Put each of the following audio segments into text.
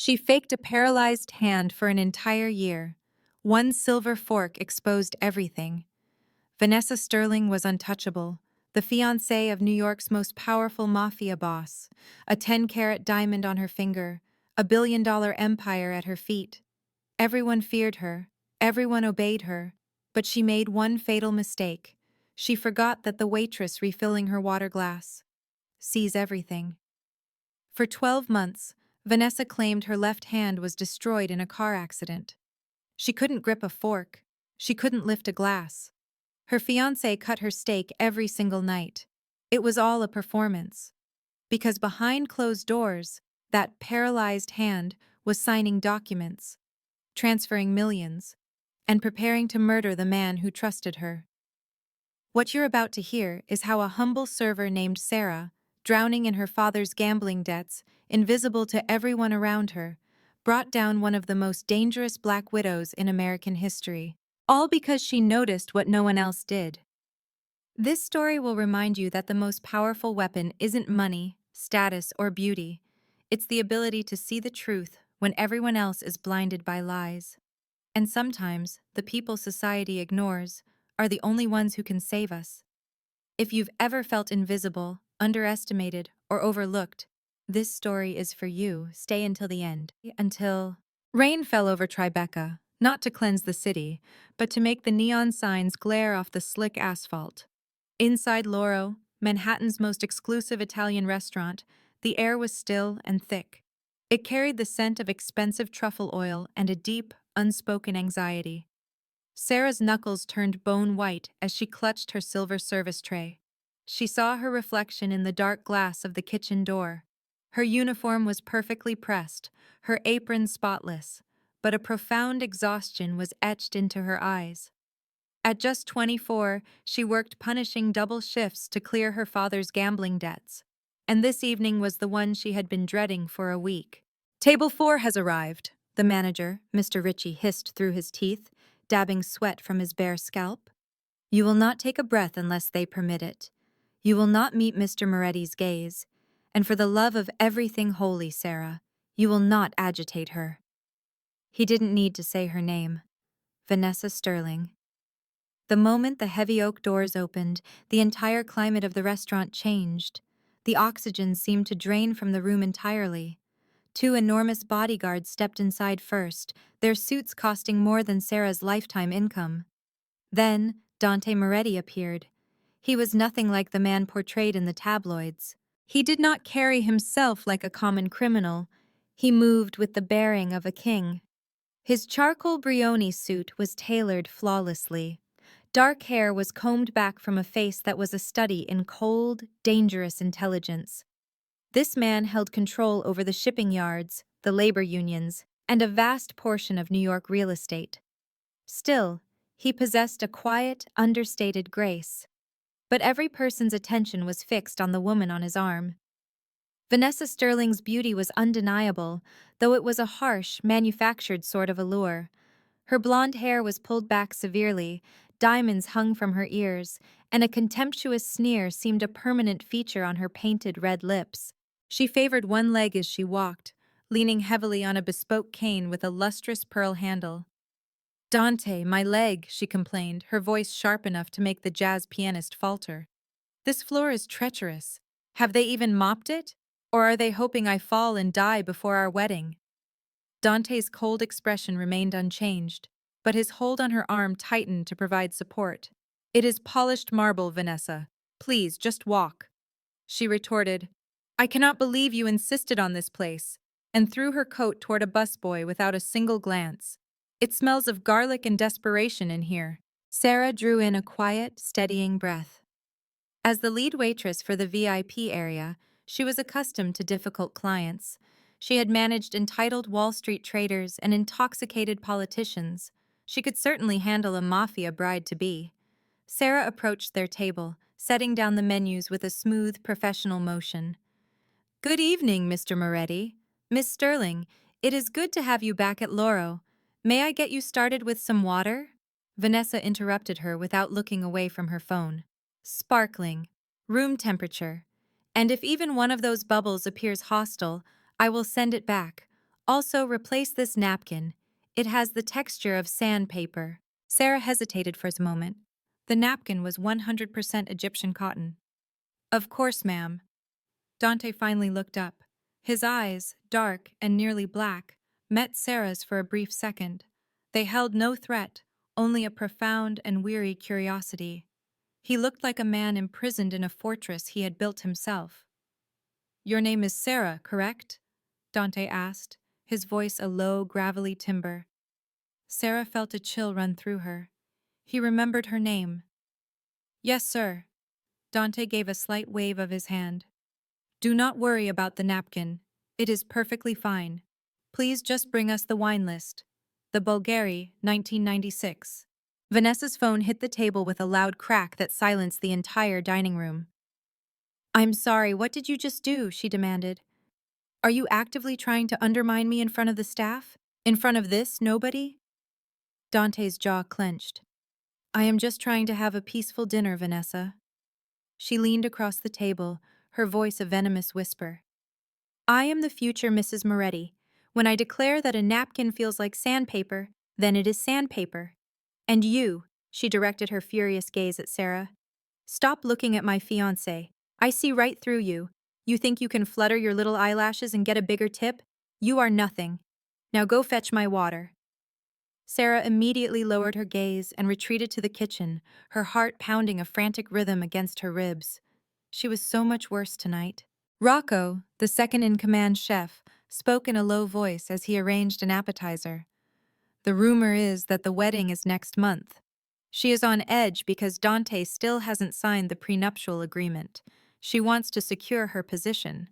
She faked a paralyzed hand for an entire year. One silver fork exposed everything. Vanessa Sterling was untouchable, the fiancée of New York's most powerful mafia boss, a 10-carat diamond on her finger, a $1 billion empire at her feet. Everyone feared her, everyone obeyed her, but she made one fatal mistake. She forgot that the waitress refilling her water glass sees everything. For 12 months, Vanessa claimed her left hand was destroyed in a car accident. She couldn't grip a fork. She couldn't lift a glass. Her fiancé cut her steak every single night. It was all a performance. Because behind closed doors, that paralyzed hand was signing documents, transferring millions, and preparing to murder the man who trusted her. What you're about to hear is how a humble server named Sarah, drowning in her father's gambling debts, invisible to everyone around her, brought down one of the most dangerous black widows in American history, all because she noticed what no one else did. This story will remind you that the most powerful weapon isn't money, status, or beauty. It's the ability to see the truth when everyone else is blinded by lies. And sometimes, the people society ignores are the only ones who can save us. If you've ever felt invisible, underestimated, or overlooked, this story is for you. Stay until the end. Until rain fell over Tribeca, not to cleanse the city, but to make the neon signs glare off the slick asphalt. Inside Loro, Manhattan's most exclusive Italian restaurant, the air was still and thick. It carried the scent of expensive truffle oil and a deep, unspoken anxiety. Sarah's knuckles turned bone white as she clutched her silver service tray. She saw her reflection in the dark glass of the kitchen door. Her uniform was perfectly pressed, her apron spotless, but a profound exhaustion was etched into her eyes. At just 24, she worked punishing double shifts to clear her father's gambling debts. And this evening was the one she had been dreading for a week. "Table 4 has arrived," the manager, Mr. Ritchie, hissed through his teeth, dabbing sweat from his bare scalp. "You will not take a breath unless they permit it. You will not meet Mr. Moretti's gaze. And for the love of everything holy, Sarah, you will not agitate her." He didn't need to say her name. Vanessa Sterling. The moment the heavy oak doors opened, the entire climate of the restaurant changed. The oxygen seemed to drain from the room entirely. Two enormous bodyguards stepped inside first, their suits costing more than Sarah's lifetime income. Then, Dante Moretti appeared. He was nothing like the man portrayed in the tabloids. He did not carry himself like a common criminal. He moved with the bearing of a king. His charcoal Brioni suit was tailored flawlessly. Dark hair was combed back from a face that was a study in cold, dangerous intelligence. This man held control over the shipping yards, the labor unions, and a vast portion of New York real estate. Still, he possessed a quiet, understated grace. But every person's attention was fixed on the woman on his arm. Vanessa Sterling's beauty was undeniable, though it was a harsh, manufactured sort of allure. Her blonde hair was pulled back severely, diamonds hung from her ears, and a contemptuous sneer seemed a permanent feature on her painted red lips. She favored one leg as she walked, leaning heavily on a bespoke cane with a lustrous pearl handle. "Dante, my leg," she complained, her voice sharp enough to make the jazz pianist falter. "This floor is treacherous. Have they even mopped it? Or are they hoping I fall and die before our wedding?" Dante's cold expression remained unchanged, but his hold on her arm tightened to provide support. "It is polished marble, Vanessa. Please, just walk." She retorted, "I cannot believe you insisted on this place," and threw her coat toward a busboy without a single glance. "It smells of garlic and desperation in here." Sarah drew in a quiet, steadying breath. As the lead waitress for the VIP area, she was accustomed to difficult clients. She had managed entitled Wall Street traders and intoxicated politicians. She could certainly handle a mafia bride-to-be. Sarah approached their table, setting down the menus with a smooth, professional motion. "Good evening, Mr. Moretti. Miss Sterling, it is good to have you back at Loro. May I get you started with some water?" Vanessa interrupted her without looking away from her phone. "Sparkling. Room temperature. And if even one of those bubbles appears hostile, I will send it back. Also, replace this napkin. It has the texture of sandpaper. Sarah hesitated for a moment. The napkin was 100% Egyptian cotton. Of course, ma'am. Dante finally looked up. His eyes, dark and nearly black, met Sarah's for a brief second. They held no threat, only a profound and weary curiosity. He looked like a man imprisoned in a fortress he had built himself. Your name is Sarah, correct? Dante asked, his voice a low, gravelly timbre. Sarah felt a chill run through her. He remembered her name. Yes, sir. Dante gave a slight wave of his hand. Do not worry about the napkin. It is perfectly fine. Please just bring us the wine list. The Bulgari, 1996. Vanessa's phone hit the table with a loud crack that silenced the entire dining room. I'm sorry, what did you just do? She demanded. Are you actively trying to undermine me in front of the staff? In front of this nobody? Dante's jaw clenched. I am just trying to have a peaceful dinner, Vanessa. She leaned across the table, her voice a venomous whisper. I am the future Mrs. Moretti. When I declare that a napkin feels like sandpaper, then it is sandpaper. And you, she directed her furious gaze at Sarah. Stop looking at my fiancé. I see right through you. You think you can flutter your little eyelashes and get a bigger tip? You are nothing. Now go fetch my water. Sarah immediately lowered her gaze and retreated to the kitchen, her heart pounding a frantic rhythm against her ribs. She was so much worse tonight. Rocco, the second-in-command chef, spoke in a low voice as he arranged an appetizer. The rumor is that the wedding is next month. She is on edge because Dante still hasn't signed the prenuptial agreement. She wants to secure her position.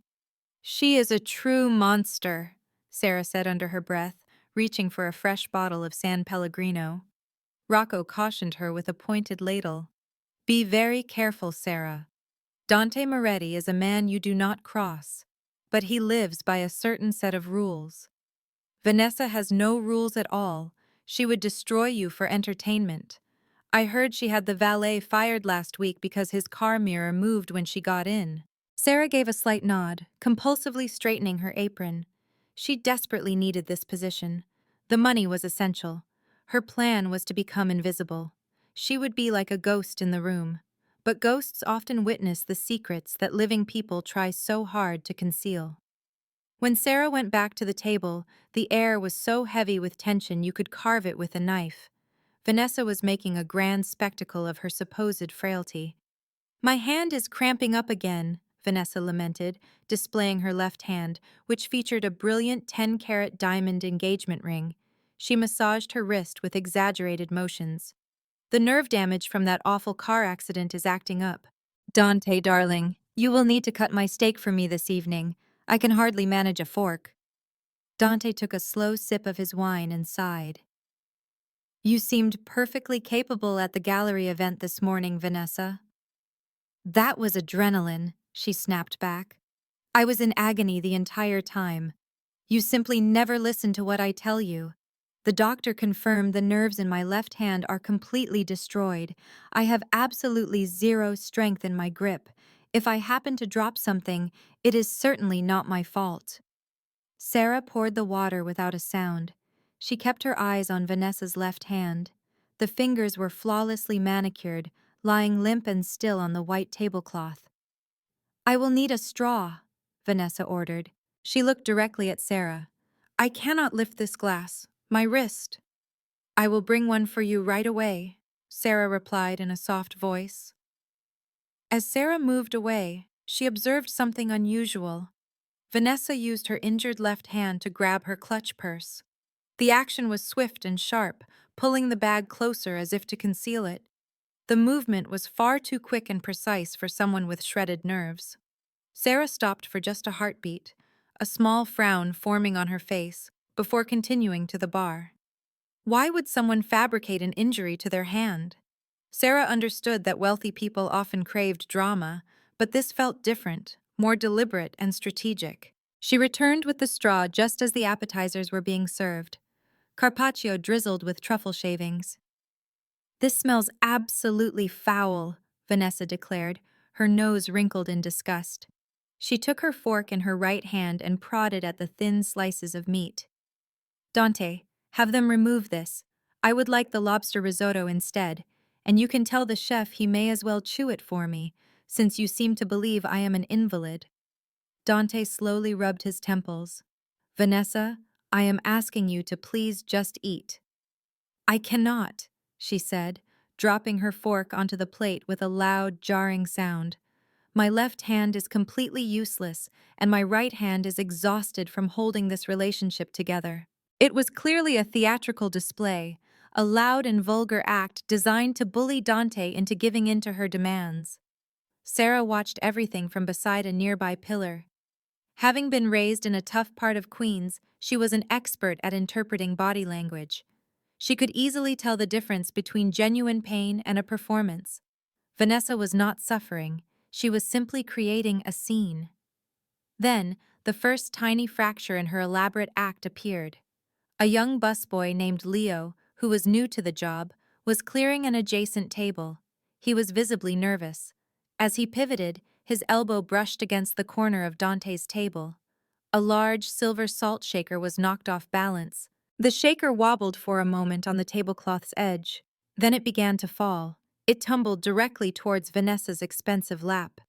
She is a true monster, Sarah said under her breath, reaching for a fresh bottle of San Pellegrino. Rocco cautioned her with a pointed ladle. Be very careful, Sarah. Dante Moretti is a man you do not cross, but he lives by a certain set of rules. Vanessa has no rules at all. She would destroy you for entertainment. I heard she had the valet fired last week because his car mirror moved when she got in. Sarah gave a slight nod, compulsively straightening her apron. She desperately needed this position. The money was essential. Her plan was to become invisible. She would be like a ghost in the room. But ghosts often witness the secrets that living people try so hard to conceal. When Sarah went back to the table, the air was so heavy with tension you could carve it with a knife. Vanessa was making a grand spectacle of her supposed frailty. My hand is cramping up again, Vanessa lamented, displaying her left hand, which featured a brilliant 10-carat diamond engagement ring. She massaged her wrist with exaggerated motions. The nerve damage from that awful car accident is acting up. Dante, darling, you will need to cut my steak for me this evening. I can hardly manage a fork. Dante took a slow sip of his wine and sighed. You seemed perfectly capable at the gallery event this morning, Vanessa. That was adrenaline, she snapped back. I was in agony the entire time. You simply never listen to what I tell you. The doctor confirmed the nerves in my left hand are completely destroyed. I have absolutely zero strength in my grip. If I happen to drop something, it is certainly not my fault. Sarah poured the water without a sound. She kept her eyes on Vanessa's left hand. The fingers were flawlessly manicured, lying limp and still on the white tablecloth. I will need a straw, Vanessa ordered. She looked directly at Sarah. I cannot lift this glass. My wrist. I will bring one for you right away, Sarah replied in a soft voice. As Sarah moved away, she observed something unusual. Vanessa used her injured left hand to grab her clutch purse. The action was swift and sharp, pulling the bag closer as if to conceal it. The movement was far too quick and precise for someone with shredded nerves. Sarah stopped for just a heartbeat, a small frown forming on her face, before continuing to the bar. Why would someone fabricate an injury to their hand? Sarah understood that wealthy people often craved drama, but this felt different, more deliberate and strategic. She returned with the straw just as the appetizers were being served. Carpaccio drizzled with truffle shavings. This smells absolutely foul, Vanessa declared, her nose wrinkled in disgust. She took her fork in her right hand and prodded at the thin slices of meat. Dante, have them remove this. I would like the lobster risotto instead, and you can tell the chef he may as well chew it for me, since you seem to believe I am an invalid. Dante slowly rubbed his temples. Vanessa, I am asking you to please just eat. I cannot, she said, dropping her fork onto the plate with a loud, jarring sound. My left hand is completely useless, and my right hand is exhausted from holding this relationship together. It was clearly a theatrical display, a loud and vulgar act designed to bully Dante into giving in to her demands. Sarah watched everything from beside a nearby pillar. Having been raised in a tough part of Queens, she was an expert at interpreting body language. She could easily tell the difference between genuine pain and a performance. Vanessa was not suffering, she was simply creating a scene. Then, the first tiny fracture in her elaborate act appeared. A young busboy named Leo, who was new to the job, was clearing an adjacent table. He was visibly nervous. As he pivoted, his elbow brushed against the corner of Dante's table. A large silver salt shaker was knocked off balance. The shaker wobbled for a moment on the tablecloth's edge. Then it began to fall. It tumbled directly towards Vanessa's expensive lap.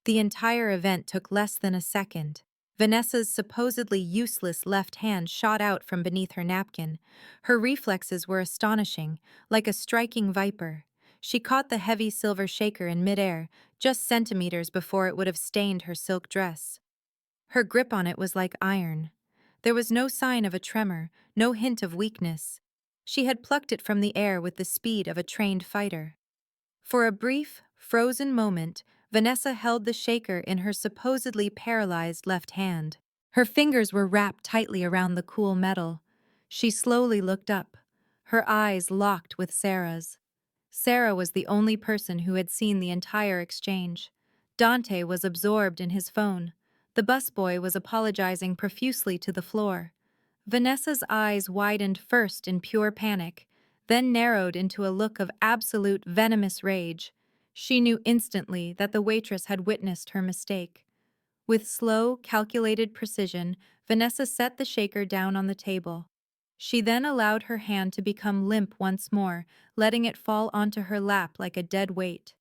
The entire event took less than a second. Vanessa's supposedly useless left hand shot out from beneath her napkin. Her reflexes were astonishing, like a striking viper. She caught the heavy silver shaker in midair, just centimeters before it would have stained her silk dress. Her grip on it was like iron. There was no sign of a tremor, no hint of weakness. She had plucked it from the air with the speed of a trained fighter. For a brief, frozen moment, Vanessa held the shaker in her supposedly paralyzed left hand. Her fingers were wrapped tightly around the cool metal. She slowly looked up, her eyes locked with Sarah's. Sarah was the only person who had seen the entire exchange. Dante was absorbed in his phone. The busboy was apologizing profusely to the floor. Vanessa's eyes widened first in pure panic, then narrowed into a look of absolute venomous rage. She knew instantly that the waitress had witnessed her mistake. With slow, calculated precision, Vanessa set the shaker down on the table. She then allowed her hand to become limp once more, letting it fall onto her lap like a dead weight.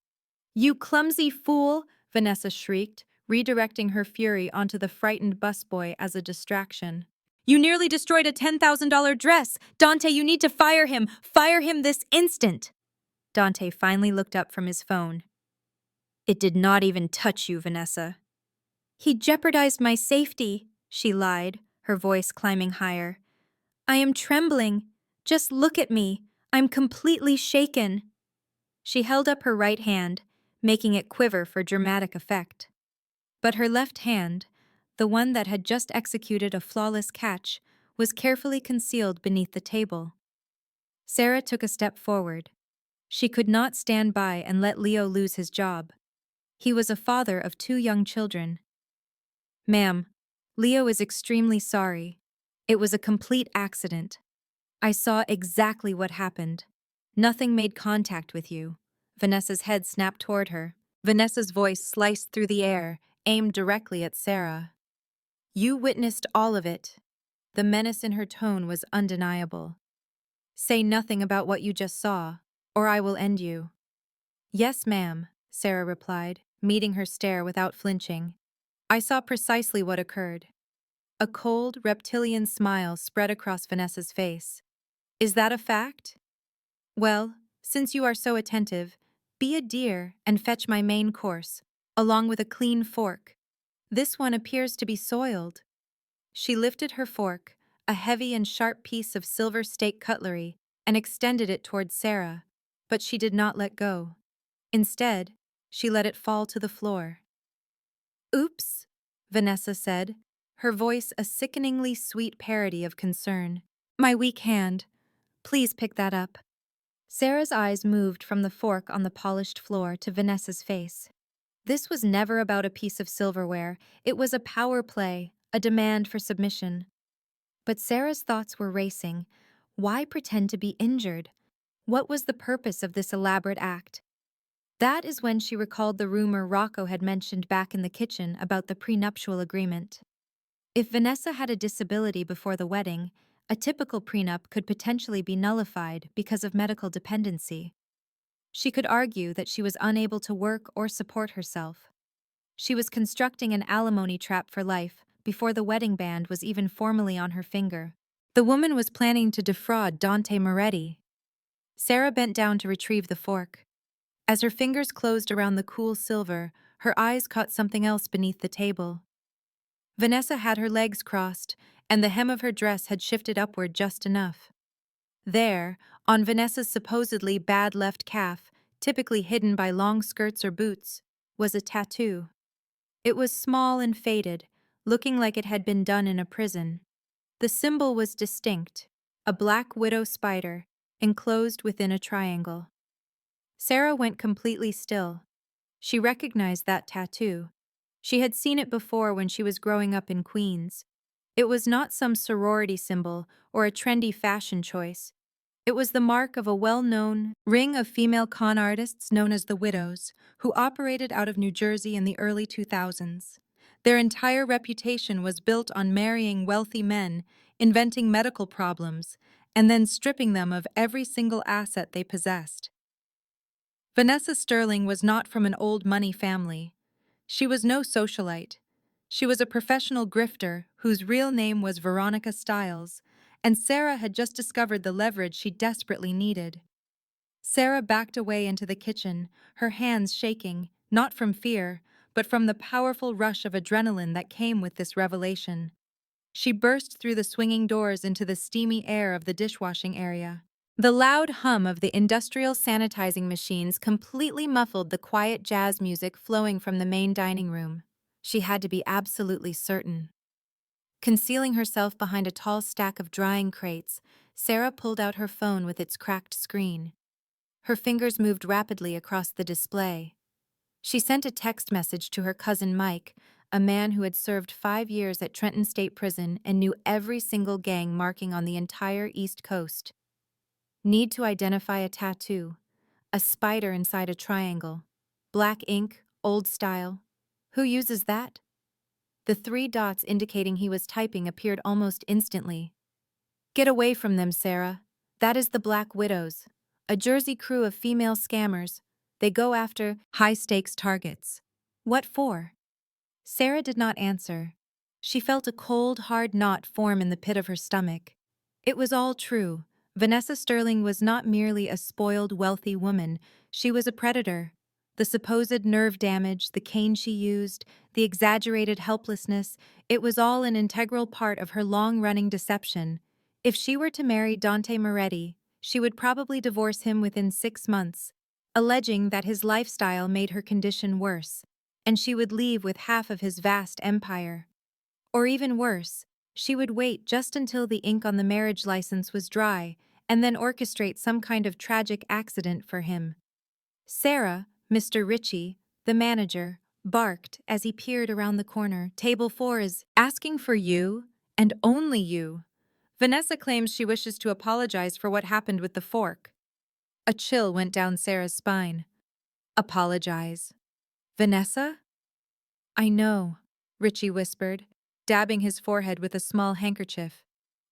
"You clumsy fool!" Vanessa shrieked, redirecting her fury onto the frightened busboy as a distraction. "You nearly destroyed a $10,000 dress! Dante, you need to fire him! Fire him this instant!" Dante finally looked up from his phone. "It did not even touch you, Vanessa." "He jeopardized my safety," she lied, her voice climbing higher. "I am trembling. Just look at me. I'm completely shaken." She held up her right hand, making it quiver for dramatic effect. But her left hand, the one that had just executed a flawless catch, was carefully concealed beneath the table. Sarah took a step forward. She could not stand by and let Leo lose his job. He was a father of 2 young children. "Ma'am, Leo is extremely sorry. It was a complete accident. I saw exactly what happened. Nothing made contact with you." Vanessa's head snapped toward her. Vanessa's voice sliced through the air, aimed directly at Sarah. "You witnessed all of it." The menace in her tone was undeniable. "Say nothing about what you just saw, or I will end you." "Yes, ma'am," Sarah replied, meeting her stare without flinching. "I saw precisely what occurred." A cold, reptilian smile spread across Vanessa's face. "Is that a fact? Well, since you are so attentive, be a dear and fetch my main course, along with a clean fork. This one appears to be soiled." She lifted her fork, a heavy and sharp piece of silver steak cutlery, and extended it toward Sarah, but she did not let go. Instead, she let it fall to the floor. "Oops," Vanessa said, her voice a sickeningly sweet parody of concern. "My weak hand. Please pick that up." Sarah's eyes moved from the fork on the polished floor to Vanessa's face. This was never about a piece of silverware. It was a power play, a demand for submission. But Sarah's thoughts were racing. Why pretend to be injured? What was the purpose of this elaborate act? That is when she recalled the rumor Rocco had mentioned back in the kitchen about the prenuptial agreement. If Vanessa had a disability before the wedding, a typical prenup could potentially be nullified because of medical dependency. She could argue that she was unable to work or support herself. She was constructing an alimony trap for life before the wedding band was even formally on her finger. The woman was planning to defraud Dante Moretti. Sarah bent down to retrieve the fork. As her fingers closed around the cool silver, her eyes caught something else beneath the table. Vanessa had her legs crossed, and the hem of her dress had shifted upward just enough. There, on Vanessa's supposedly bad left calf, typically hidden by long skirts or boots, was a tattoo. It was small and faded, looking like it had been done in a prison. The symbol was distinct, a black widow spider, enclosed within a triangle. Sarah went completely still. She recognized that tattoo. She had seen it before when she was growing up in Queens. It was not some sorority symbol or a trendy fashion choice. It was the mark of a well-known ring of female con artists known as the Widows, who operated out of New Jersey in the early 2000s. Their entire reputation was built on marrying wealthy men, inventing medical problems, and then stripping them of every single asset they possessed. Vanessa Sterling was not from an old money family. She was no socialite. She was a professional grifter whose real name was Veronica Stiles, and Sarah had just discovered the leverage she desperately needed. Sarah backed away into the kitchen, her hands shaking, not from fear, but from the powerful rush of adrenaline that came with this revelation. She burst through the swinging doors into the steamy air of the dishwashing area. The loud hum of the industrial sanitizing machines completely muffled the quiet jazz music flowing from the main dining room. She had to be absolutely certain. Concealing herself behind a tall stack of drying crates, Sarah pulled out her phone with its cracked screen. Her fingers moved rapidly across the display. She sent a text message to her cousin Mike, a man who had served 5 years at Trenton State Prison and knew every single gang marking on the entire East Coast. Need to identify a tattoo. A spider inside a triangle. Black ink, old style. Who uses that? The 3 dots indicating he was typing appeared almost instantly. Get away from them, Sarah. That is the Black Widows, a Jersey crew of female scammers. They go after high-stakes targets. What for? Sarah did not answer. She felt a cold, hard knot form in the pit of her stomach. It was all true. Vanessa Sterling was not merely a spoiled, wealthy woman. She was a predator. The supposed nerve damage, the cane she used, the exaggerated helplessness, it was all an integral part of her long-running deception. If she were to marry Dante Moretti, she would probably divorce him within 6 months, alleging that his lifestyle made her condition worse, and she would leave with half of his vast empire. Or even worse, she would wait just until the ink on the marriage license was dry and then orchestrate some kind of tragic accident for him. Sarah, Mr. Ritchie, the manager, barked as he peered around the corner. Table 4 is asking for you, and only you. Vanessa claims she wishes to apologize for what happened with the fork. A chill went down Sarah's spine. Apologize. Vanessa? I know, Ritchie whispered, dabbing his forehead with a small handkerchief.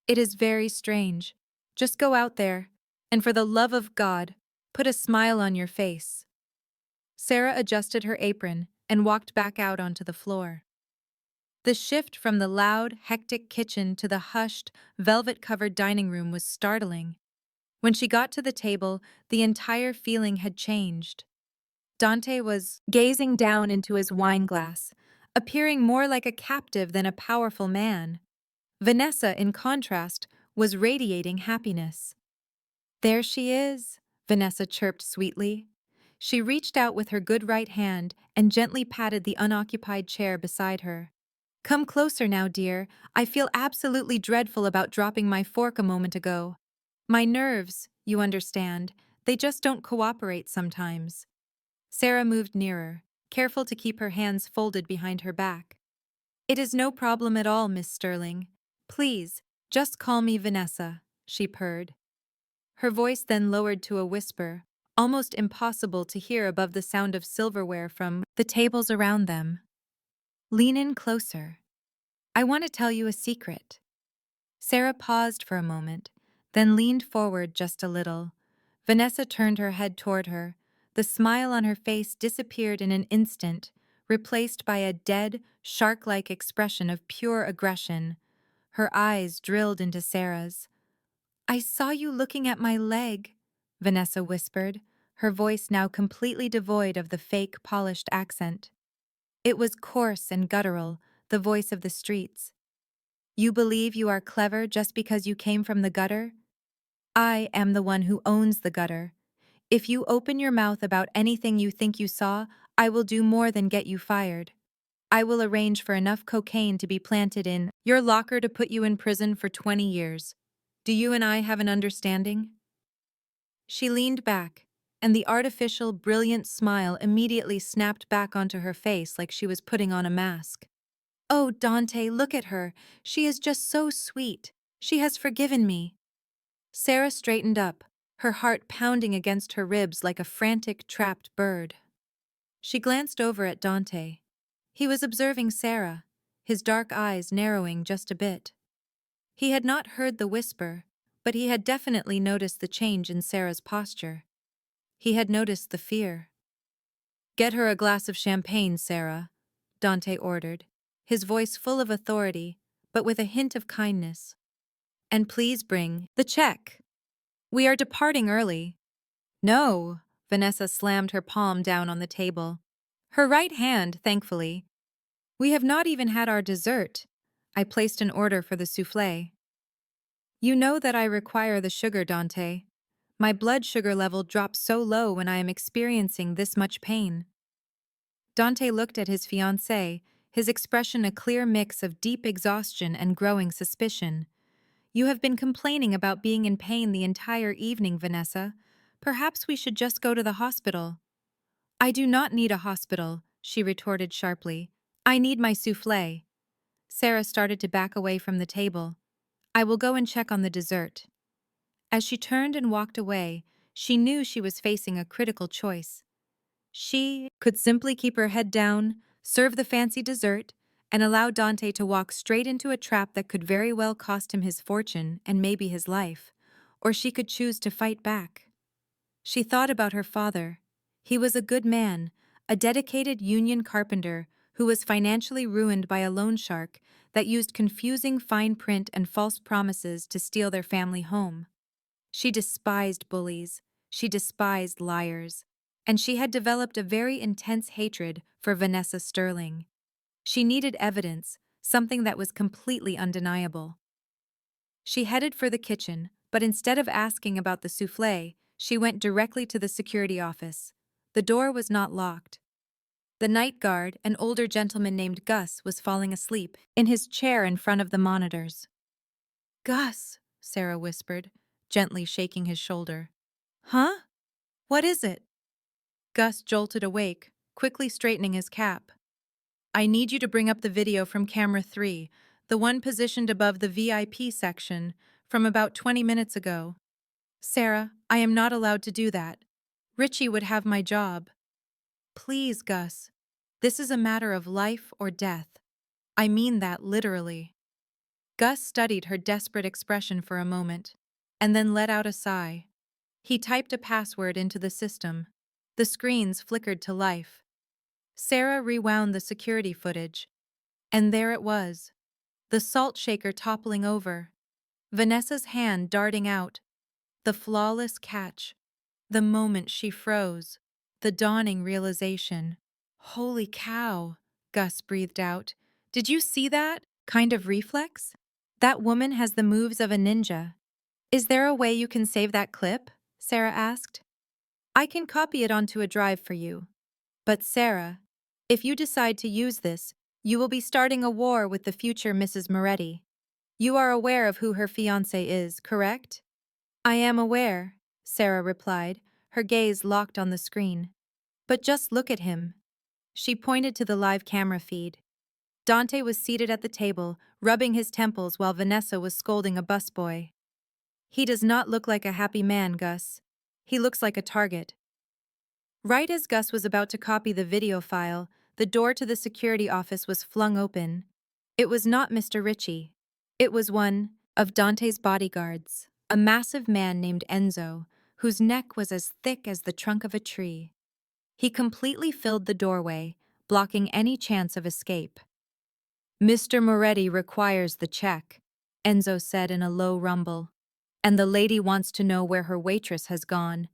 It is very strange. Just go out there, and for the love of God, put a smile on your face. Sarah adjusted her apron and walked back out onto the floor. The shift from the loud, hectic kitchen to the hushed, velvet-covered dining room was startling. When she got to the table, the entire feeling had changed. Dante was gazing down into his wine glass, appearing more like a captive than a powerful man. Vanessa, in contrast, was radiating happiness. There she is, Vanessa chirped sweetly. She reached out with her good right hand and gently patted the unoccupied chair beside her. Come closer now, dear. I feel absolutely dreadful about dropping my fork a moment ago. My nerves, you understand, they just don't cooperate sometimes. Sarah moved nearer, careful to keep her hands folded behind her back. It is no problem at all, Miss Sterling. Please, just call me Vanessa, she purred. Her voice then lowered to a whisper, almost impossible to hear above the sound of silverware from the tables around them. Lean in closer. I want to tell you a secret. Sarah paused for a moment, then leaned forward just a little. Vanessa turned her head toward her. The smile on her face disappeared in an instant, replaced by a dead, shark-like expression of pure aggression. Her eyes drilled into Sarah's. I saw you looking at my leg, Vanessa whispered, her voice now completely devoid of the fake, polished accent. It was coarse and guttural, the voice of the streets. You believe you are clever just because you came from the gutter? I am the one who owns the gutter. If you open your mouth about anything you think you saw, I will do more than get you fired. I will arrange for enough cocaine to be planted in your locker to put you in prison for 20 years. Do you and I have an understanding? She leaned back, and the artificial, brilliant smile immediately snapped back onto her face like she was putting on a mask. Oh, Dante, look at her. She is just so sweet. She has forgiven me. Sarah straightened up, her heart pounding against her ribs like a frantic, trapped bird. She glanced over at Dante. He was observing Sarah, his dark eyes narrowing just a bit. He had not heard the whisper, but he had definitely noticed the change in Sarah's posture. He had noticed the fear. Get her a glass of champagne, Sarah, Dante ordered, his voice full of authority, but with a hint of kindness. And please bring the check. We are departing early. No, Vanessa slammed her palm down on the table. Her right hand, thankfully. We have not even had our dessert. I placed an order for the soufflé. You know that I require the sugar, Dante. My blood sugar level drops so low when I am experiencing this much pain. Dante looked at his fiancée, his expression a clear mix of deep exhaustion and growing suspicion. You have been complaining about being in pain the entire evening, Vanessa. Perhaps we should just go to the hospital. I do not need a hospital, she retorted sharply. I need my soufflé. Sarah started to back away from the table. I will go and check on the dessert. As she turned and walked away, she knew she was facing a critical choice. She could simply keep her head down, serve the fancy dessert, and allow Dante to walk straight into a trap that could very well cost him his fortune and maybe his life, or she could choose to fight back. She thought about her father. He was a good man, a dedicated union carpenter who was financially ruined by a loan shark that used confusing fine print and false promises to steal their family home. She despised bullies, she despised liars, and she had developed a very intense hatred for Vanessa Sterling. She needed evidence, something that was completely undeniable. She headed for the kitchen, but instead of asking about the soufflé, she went directly to the security office. The door was not locked. The night guard, an older gentleman named Gus, was falling asleep in his chair in front of the monitors. Gus, Sarah whispered, gently shaking his shoulder. Huh? What is it? Gus jolted awake, quickly straightening his cap. I need you to bring up the video from camera 3, the one positioned above the VIP section, from about 20 minutes ago. Sarah, I am not allowed to do that. Richie would have my job. Please, Gus. This is a matter of life or death. I mean that literally. Gus studied her desperate expression for a moment, and then let out a sigh. He typed a password into the system. The screens flickered to life. Sarah rewound the security footage, and there it was, the salt shaker toppling over, Vanessa's hand darting out, the flawless catch, the moment she froze, the dawning realization. Holy cow, Gus breathed out. Did you see that? Kind of reflex? That woman has the moves of a ninja. Is there a way you can save that clip? Sarah asked. I can copy it onto a drive for you. But Sarah, if you decide to use this, you will be starting a war with the future Mrs. Moretti. You are aware of who her fiancé is, correct? I am aware, Sarah replied, her gaze locked on the screen. But just look at him. She pointed to the live camera feed. Dante was seated at the table, rubbing his temples while Vanessa was scolding a busboy. He does not look like a happy man, Gus. He looks like a target. Right as Gus was about to copy the video file, the door to the security office was flung open. It was not Mr. Ritchie. It was one of Dante's bodyguards, a massive man named Enzo, whose neck was as thick as the trunk of a tree. He completely filled the doorway, blocking any chance of escape. "Mr. Moretti requires the check," Enzo said in a low rumble. "And the lady wants to know where her waitress has gone.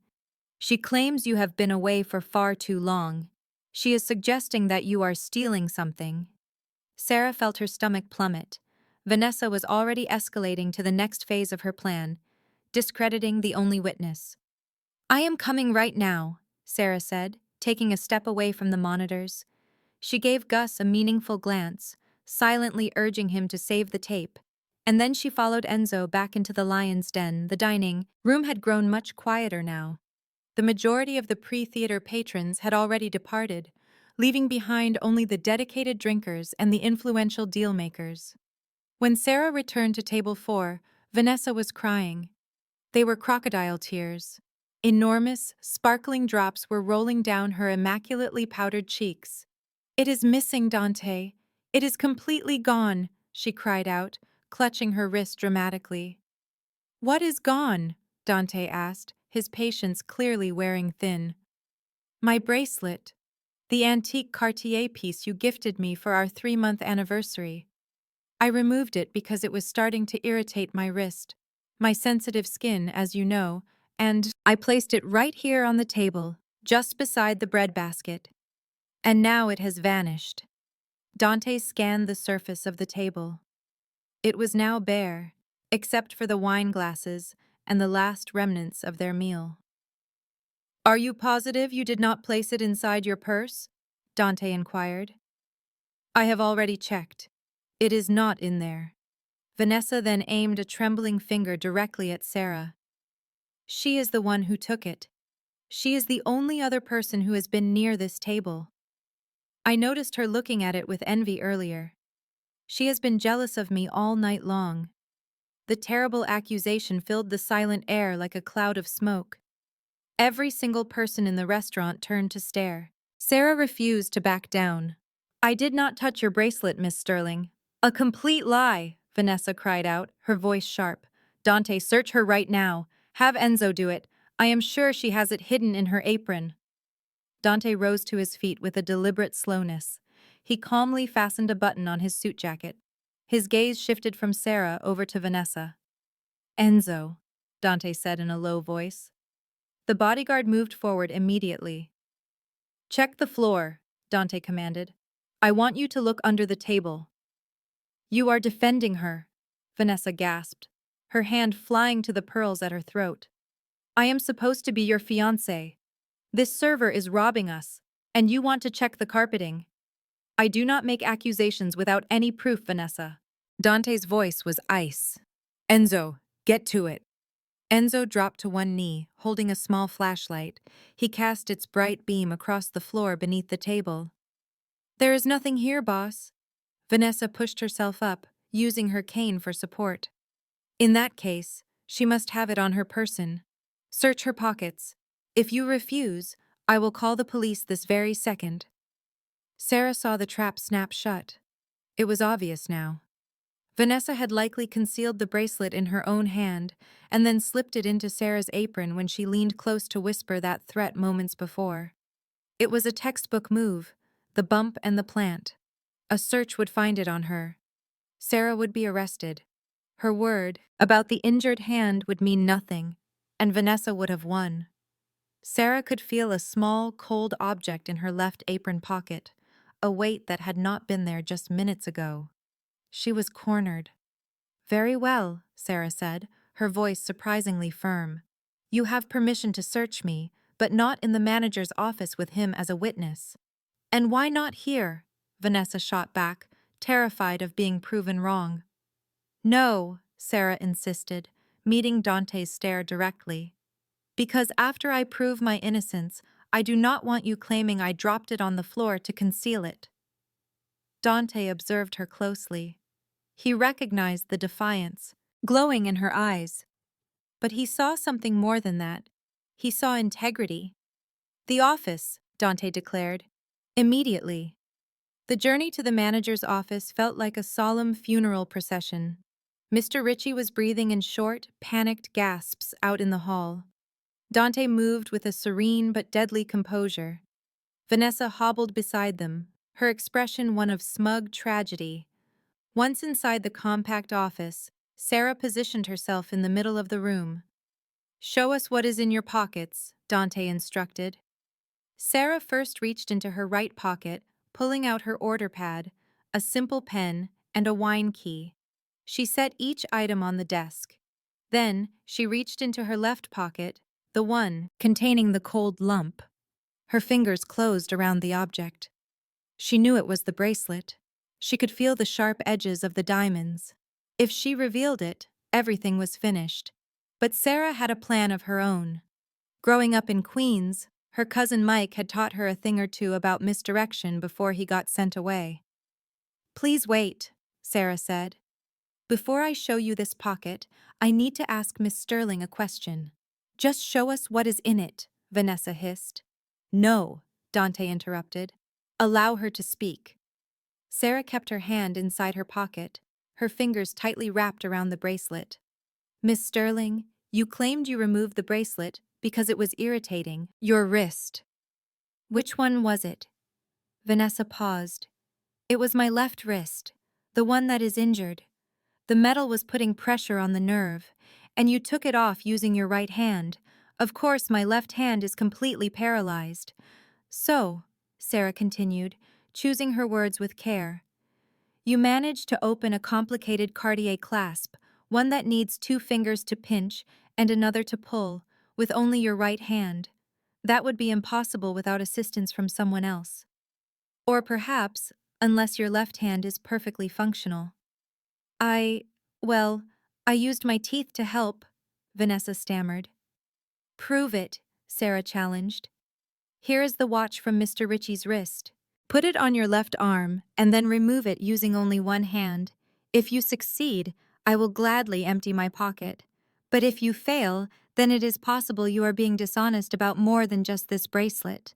She claims you have been away for far too long. She is suggesting that you are stealing something." Sarah felt her stomach plummet. Vanessa was already escalating to the next phase of her plan, discrediting the only witness. "I am coming right now," Sarah said, taking a step away from the monitors. She gave Gus a meaningful glance, silently urging him to save the tape, and then she followed Enzo back into the lion's den. The dining room had grown much quieter now. The majority of the pre-theater patrons had already departed, leaving behind only the dedicated drinkers and the influential deal-makers. When Sarah returned to table 4, Vanessa was crying. They were crocodile tears. Enormous, sparkling drops were rolling down her immaculately powdered cheeks. "It is missing, Dante. It is completely gone," she cried out, clutching her wrist dramatically. "What is gone?" Dante asked, his patience clearly wearing thin. "My bracelet. The antique Cartier piece you gifted me for our 3-month anniversary. I removed it because it was starting to irritate my wrist, my sensitive skin, as you know, and I placed it right here on the table, just beside the breadbasket. And now it has vanished." Dante scanned the surface of the table. It was now bare, except for the wine glasses and the last remnants of their meal. "Are you positive you did not place it inside your purse?" Dante inquired. "I have already checked. It is not in there." Vanessa then aimed a trembling finger directly at Sarah. "She is the one who took it. She is the only other person who has been near this table. I noticed her looking at it with envy earlier. She has been jealous of me all night long." The terrible accusation filled the silent air like a cloud of smoke. Every single person in the restaurant turned to stare. Sarah refused to back down. "I did not touch your bracelet, Miss Sterling." "A complete lie," Vanessa cried out, her voice sharp. "Dante, search her right now. Have Enzo do it. I am sure she has it hidden in her apron." Dante rose to his feet with a deliberate slowness. He calmly fastened a button on his suit jacket. His gaze shifted from Sarah over to Vanessa. "Enzo," Dante said in a low voice. The bodyguard moved forward immediately. "Check the floor," Dante commanded. "I want you to look under the table." "You are defending her," Vanessa gasped, her hand flying to the pearls at her throat. "I am supposed to be your fiancé. This server is robbing us, and you want to check the carpeting." "I do not make accusations without any proof, Vanessa." Dante's voice was ice. "Enzo, get to it." Enzo dropped to one knee, holding a small flashlight. He cast its bright beam across the floor beneath the table. "There is nothing here, boss." Vanessa pushed herself up, using her cane for support. "In that case, she must have it on her person. Search her pockets. If you refuse, I will call the police this very second." Sarah saw the trap snap shut. It was obvious now. Vanessa had likely concealed the bracelet in her own hand and then slipped it into Sarah's apron when she leaned close to whisper that threat moments before. It was a textbook move, the bump and the plant. A search would find it on her. Sarah would be arrested. Her word about the injured hand would mean nothing, and Vanessa would have won. Sarah could feel a small, cold object in her left apron pocket, a weight that had not been there just minutes ago. She was cornered. "Very well," Sarah said, her voice surprisingly firm. "You have permission to search me, but not in the manager's office with him as a witness." "And why not here?" Vanessa shot back, terrified of being proven wrong. "No," Sarah insisted, meeting Dante's stare directly. "Because after I prove my innocence, I do not want you claiming I dropped it on the floor to conceal it." Dante observed her closely. He recognized the defiance, glowing in her eyes. But he saw something more than that. He saw integrity. The office, Dante declared. Immediately. The journey to the manager's office felt like a solemn funeral procession. Mr. Ritchie was breathing in short, panicked gasps out in the hall. Dante moved with a serene but deadly composure. Vanessa hobbled beside them, her expression one of smug tragedy. Once inside the compact office, Sarah positioned herself in the middle of the room. "Show us what is in your pockets," Dante instructed. Sarah first reached into her right pocket, pulling out her order pad, a simple pen, and a wine key. She set each item on the desk. Then, she reached into her left pocket, the one containing the cold lump. Her fingers closed around the object. She knew it was the bracelet. She could feel the sharp edges of the diamonds. If she revealed it, everything was finished. But Sarah had a plan of her own. Growing up in Queens, her cousin Mike had taught her a thing or two about misdirection before he got sent away. "Please wait," Sarah said. "Before I show you this pocket, I need to ask Miss Sterling a question." "Just show us what is in it," Vanessa hissed. "No," Dante interrupted. "Allow her to speak." Sarah kept her hand inside her pocket, her fingers tightly wrapped around the bracelet. "Miss Sterling, you claimed you removed the bracelet because it was irritating your wrist. Which one was it?" Vanessa paused. "It was my left wrist, the one that is injured. The metal was putting pressure on the nerve, and you took it off using your right hand. Of course, my left hand is completely paralyzed. So," Sarah continued, choosing her words with care, "you managed to open a complicated Cartier clasp, one that needs 2 fingers to pinch and another to pull, with only your right hand. That would be impossible without assistance from someone else. Or perhaps, unless your left hand is perfectly functional." I, well, I used my teeth to help," Vanessa stammered. "Prove it," Sarah challenged. "Here is the watch from Mr. Ritchie's wrist. Put it on your left arm and then remove it using only one hand. If you succeed, I will gladly empty my pocket. But if you fail, then it is possible you are being dishonest about more than just this bracelet."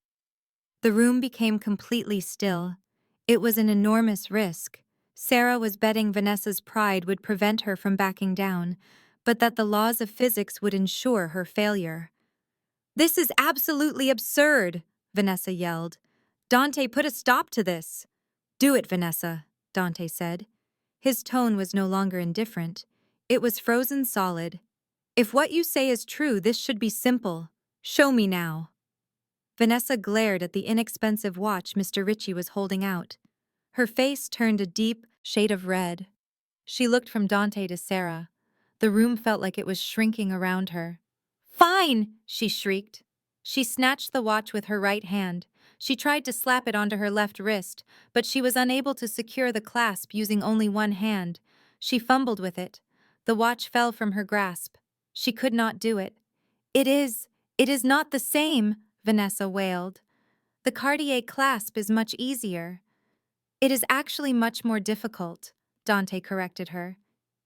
The room became completely still. It was an enormous risk. Sarah was betting Vanessa's pride would prevent her from backing down, but that the laws of physics would ensure her failure. "This is absolutely absurd," Vanessa yelled. "Dante, put a stop to this." "Do it, Vanessa," Dante said. His tone was no longer indifferent. It was frozen solid. "If what you say is true, this should be simple. Show me now." Vanessa glared at the inexpensive watch Mr. Ritchie was holding out. Her face turned a deep shade of red. She looked from Dante to Sarah. The room felt like it was shrinking around her. "Fine!" she shrieked. She snatched the watch with her right hand. She tried to slap it onto her left wrist, but she was unable to secure the clasp using only one hand. She fumbled with it. The watch fell from her grasp. She could not do it. It is not the same," Vanessa wailed. "The Cartier clasp is much easier." "It is actually much more difficult," Dante corrected her.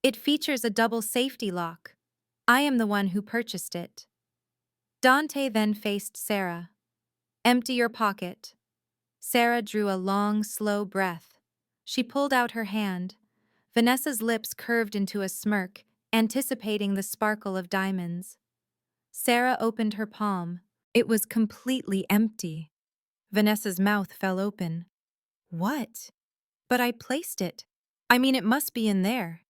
"It features a double safety lock. I am the one who purchased it." Dante then faced Sarah. "Empty your pocket." Sarah drew a long, slow breath. She pulled out her hand. Vanessa's lips curved into a smirk, anticipating the sparkle of diamonds. Sarah opened her palm. It was completely empty. Vanessa's mouth fell open. "What?" "But I placed it. I mean, it must be in there."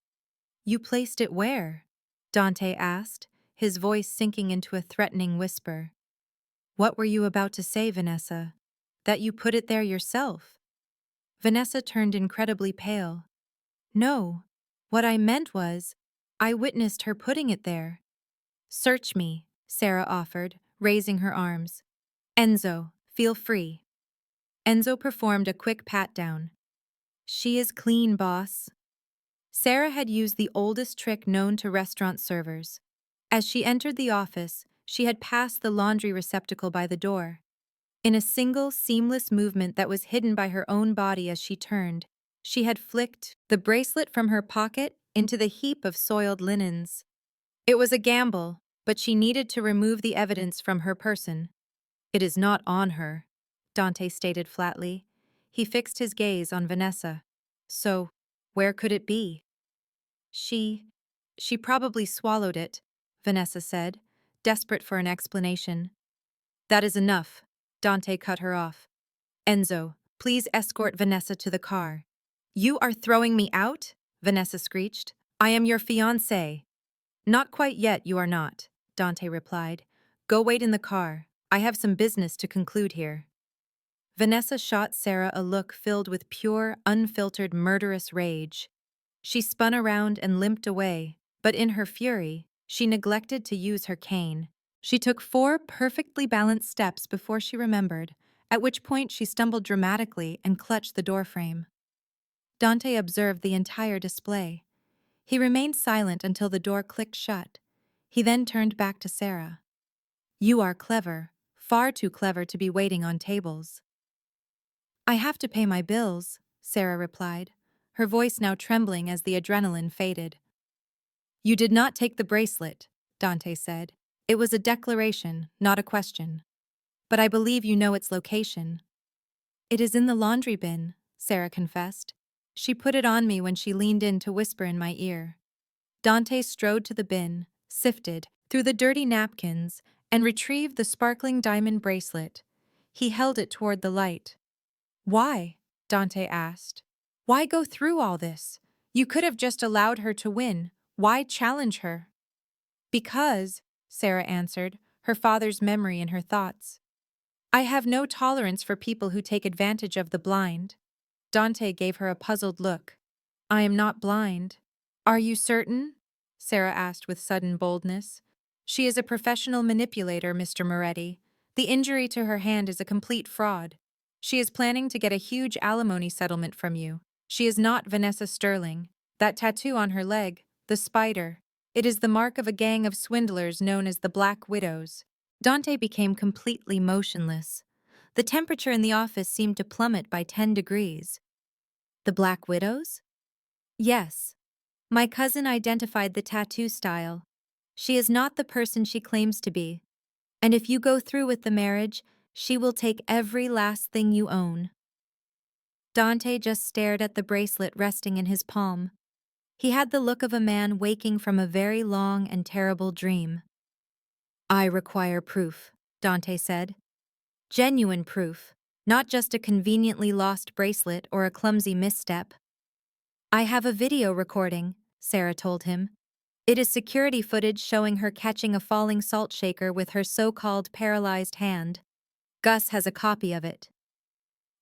"You placed it where?" Dante asked, his voice sinking into a threatening whisper. "What were you about to say, Vanessa? That you put it there yourself?" Vanessa turned incredibly pale. "No, what I meant was, I witnessed her putting it there." "Search me," Sarah offered, raising her arms. "Enzo, feel free." Enzo performed a quick pat-down. "She is clean, boss." Sarah had used the oldest trick known to restaurant servers. As she entered the office, she had passed the laundry receptacle by the door. In a single, seamless movement that was hidden by her own body as she turned, she had flicked the bracelet from her pocket into the heap of soiled linens. It was a gamble, but she needed to remove the evidence from her person. It is not on her, Dante stated flatly. He fixed his gaze on Vanessa. So, where could it be? She probably swallowed it, Vanessa said, desperate for an explanation. That is enough, Dante cut her off. Enzo, please escort Vanessa to the car. You are throwing me out? Vanessa screeched. I am your fiancée. Not quite yet, you are not, Dante replied. Go wait in the car. I have some business to conclude here. Vanessa shot Sarah a look filled with pure, unfiltered, murderous rage. She spun around and limped away, but in her fury, she neglected to use her cane. She took 4 perfectly balanced steps before she remembered, at which point she stumbled dramatically and clutched the doorframe. Dante observed the entire display. He remained silent until the door clicked shut. He then turned back to Sarah. You are clever, far too clever to be waiting on tables. I have to pay my bills, Sarah replied, her voice now trembling as the adrenaline faded. You did not take the bracelet, Dante said. It was a declaration, not a question. But I believe you know its location. It is in the laundry bin, Sarah confessed. She put it on me when she leaned in to whisper in my ear. Dante strode to the bin, sifted through the dirty napkins, and retrieved the sparkling diamond bracelet. He held it toward the light. Why? Dante asked. Why go through all this? You could have just allowed her to win. Why challenge her? Because, Sarah answered, her father's memory in her thoughts. I have no tolerance for people who take advantage of the blind. Dante gave her a puzzled look. I am not blind. Are you certain? Sarah asked with sudden boldness. She is a professional manipulator, Mr. Moretti. The injury to her hand is a complete fraud. She is planning to get a huge alimony settlement from you. She is not Vanessa Sterling. That tattoo on her leg, the spider, it is the mark of a gang of swindlers known as the Black Widows. Dante became completely motionless. The temperature in the office seemed to plummet by 10 degrees. The Black Widows? Yes. My cousin identified the tattoo style. She is not the person she claims to be. And if you go through with the marriage, she will take every last thing you own. Dante just stared at the bracelet resting in his palm. He had the look of a man waking from a very long and terrible dream. I require proof, Dante said. Genuine proof, not just a conveniently lost bracelet or a clumsy misstep. I have a video recording, Sarah told him. It is security footage showing her catching a falling salt shaker with her so-called paralyzed hand. Gus has a copy of it.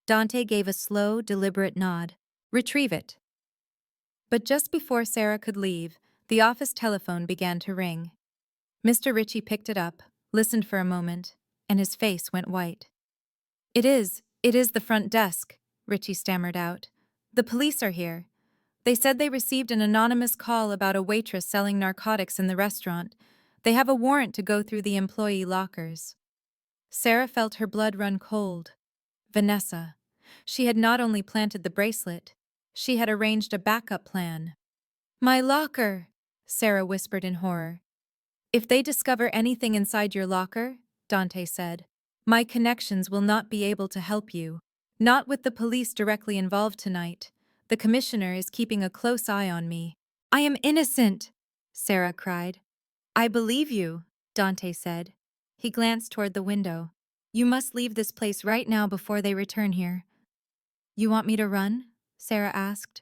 Dante gave a slow, deliberate nod. Retrieve it. But just before Sarah could leave, the office telephone began to ring. Mr. Ritchie picked it up, listened for a moment, and his face went white. It is the front desk, Ritchie stammered out. The police are here. They said they received an anonymous call about a waitress selling narcotics in the restaurant. They have a warrant to go through the employee lockers. Sarah felt her blood run cold. Vanessa. She had not only planted the bracelet, she had arranged a backup plan. My locker, Sarah whispered in horror. If they discover anything inside your locker, Dante said, my connections will not be able to help you. Not with the police directly involved tonight. The commissioner is keeping a close eye on me. I am innocent, Sarah cried. I believe you, Dante said. He glanced toward the window. You must leave this place right now before they return here. You want me to run? Sarah asked.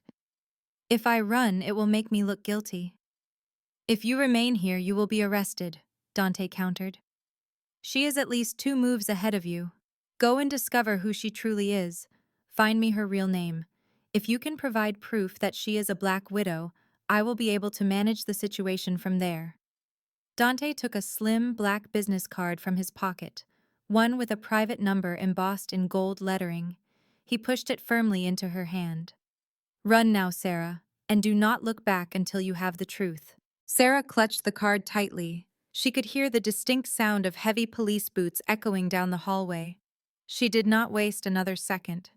If I run, it will make me look guilty. If you remain here, you will be arrested, Dante countered. She is at least 2 moves ahead of you. Go and discover who she truly is. Find me her real name. If you can provide proof that she is a Black Widow, I will be able to manage the situation from there. Dante took a slim black business card from his pocket, one with a private number embossed in gold lettering. He pushed it firmly into her hand. Run now, Sarah, and do not look back until you have the truth. Sarah clutched the card tightly. She could hear the distinct sound of heavy police boots echoing down the hallway. She did not waste another second.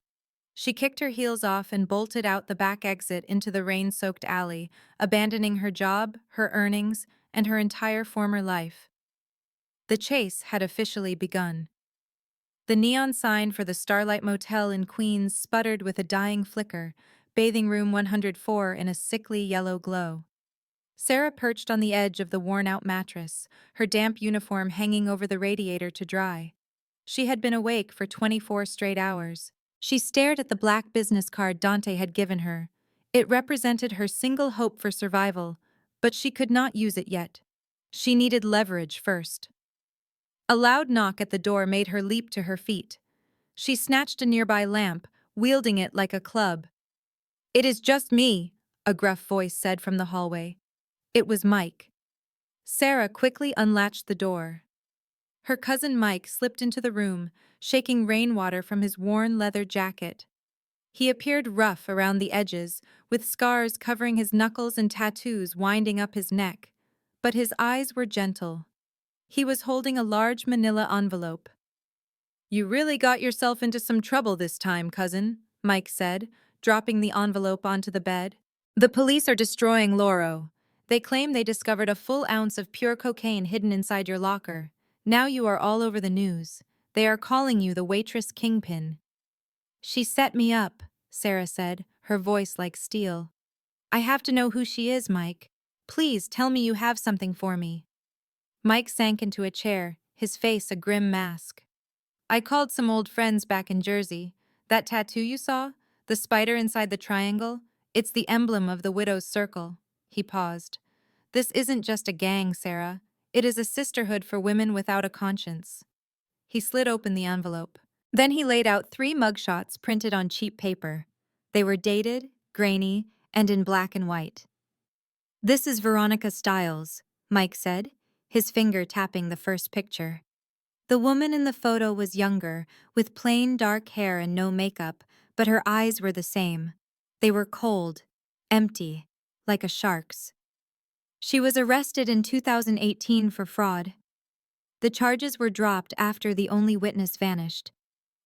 She kicked her heels off and bolted out the back exit into the rain-soaked alley, abandoning her job, her earnings, and her entire former life. The chase had officially begun. The neon sign for the Starlight Motel in Queens sputtered with a dying flicker, bathing room 104 in a sickly yellow glow. Sarah perched on the edge of the worn-out mattress, her damp uniform hanging over the radiator to dry. She had been awake for 24 straight hours. She stared at the black business card Dante had given her. It represented her single hope for survival, but she could not use it yet. She needed leverage first. A loud knock at the door made her leap to her feet. She snatched a nearby lamp, wielding it like a club. "It is just me," a gruff voice said from the hallway. It was Mike. Sarah quickly unlatched the door. Her cousin Mike slipped into the room, shaking rainwater from his worn leather jacket. He appeared rough around the edges, with scars covering his knuckles and tattoos winding up his neck. But his eyes were gentle. He was holding a large manila envelope. "You really got yourself into some trouble this time, cousin," Mike said, dropping the envelope onto the bed. "The police are destroying Loro. They claim they discovered a full ounce of pure cocaine hidden inside your locker. Now you are all over the news. They are calling you the Waitress kingpin." "She set me up," Sarah said, her voice like steel. "I have to know who she is, Mike. Please tell me you have something for me." Mike sank into a chair, his face a grim mask. "I called some old friends back in Jersey. That tattoo you saw? The spider inside the triangle? It's the emblem of the widow's circle." He paused. "This isn't just a gang, Sarah. It is a sisterhood for women without a conscience." He slid open the envelope. Then he laid out 3 mugshots printed on cheap paper. They were dated, grainy, and in black and white. "This is Veronica Stiles," Mike said, his finger tapping the first picture. The woman in the photo was younger, with plain dark hair and no makeup, but her eyes were the same. They were cold, empty, like a shark's. She was arrested in 2018 for fraud. The charges were dropped after the only witness vanished.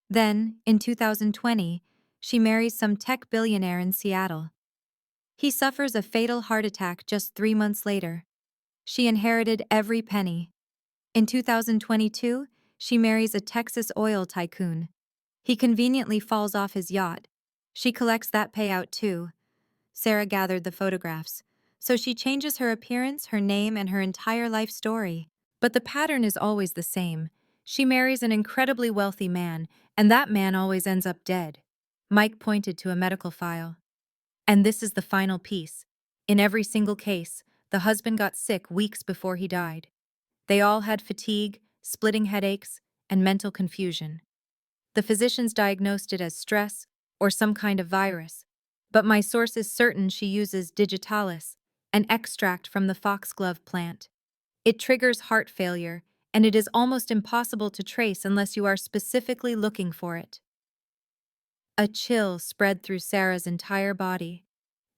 Then, in 2020, she marries some tech billionaire in Seattle. He suffers a fatal heart attack just 3 months later. She inherited every penny. In 2022, she marries a Texas oil tycoon. He conveniently falls off his yacht. She collects that payout too. Sarah gathered the photographs. So she changes her appearance, her name, and her entire life story. But the pattern is always the same. She marries an incredibly wealthy man, and that man always ends up dead. Mike pointed to a medical file. And this is the final piece. In every single case, the husband got sick weeks before he died. They all had fatigue, splitting headaches, and mental confusion. The physicians diagnosed it as stress or some kind of virus, but my source is certain she uses digitalis, an extract from the foxglove plant. It triggers heart failure, and it is almost impossible to trace unless you are specifically looking for it. A chill spread through Sarah's entire body.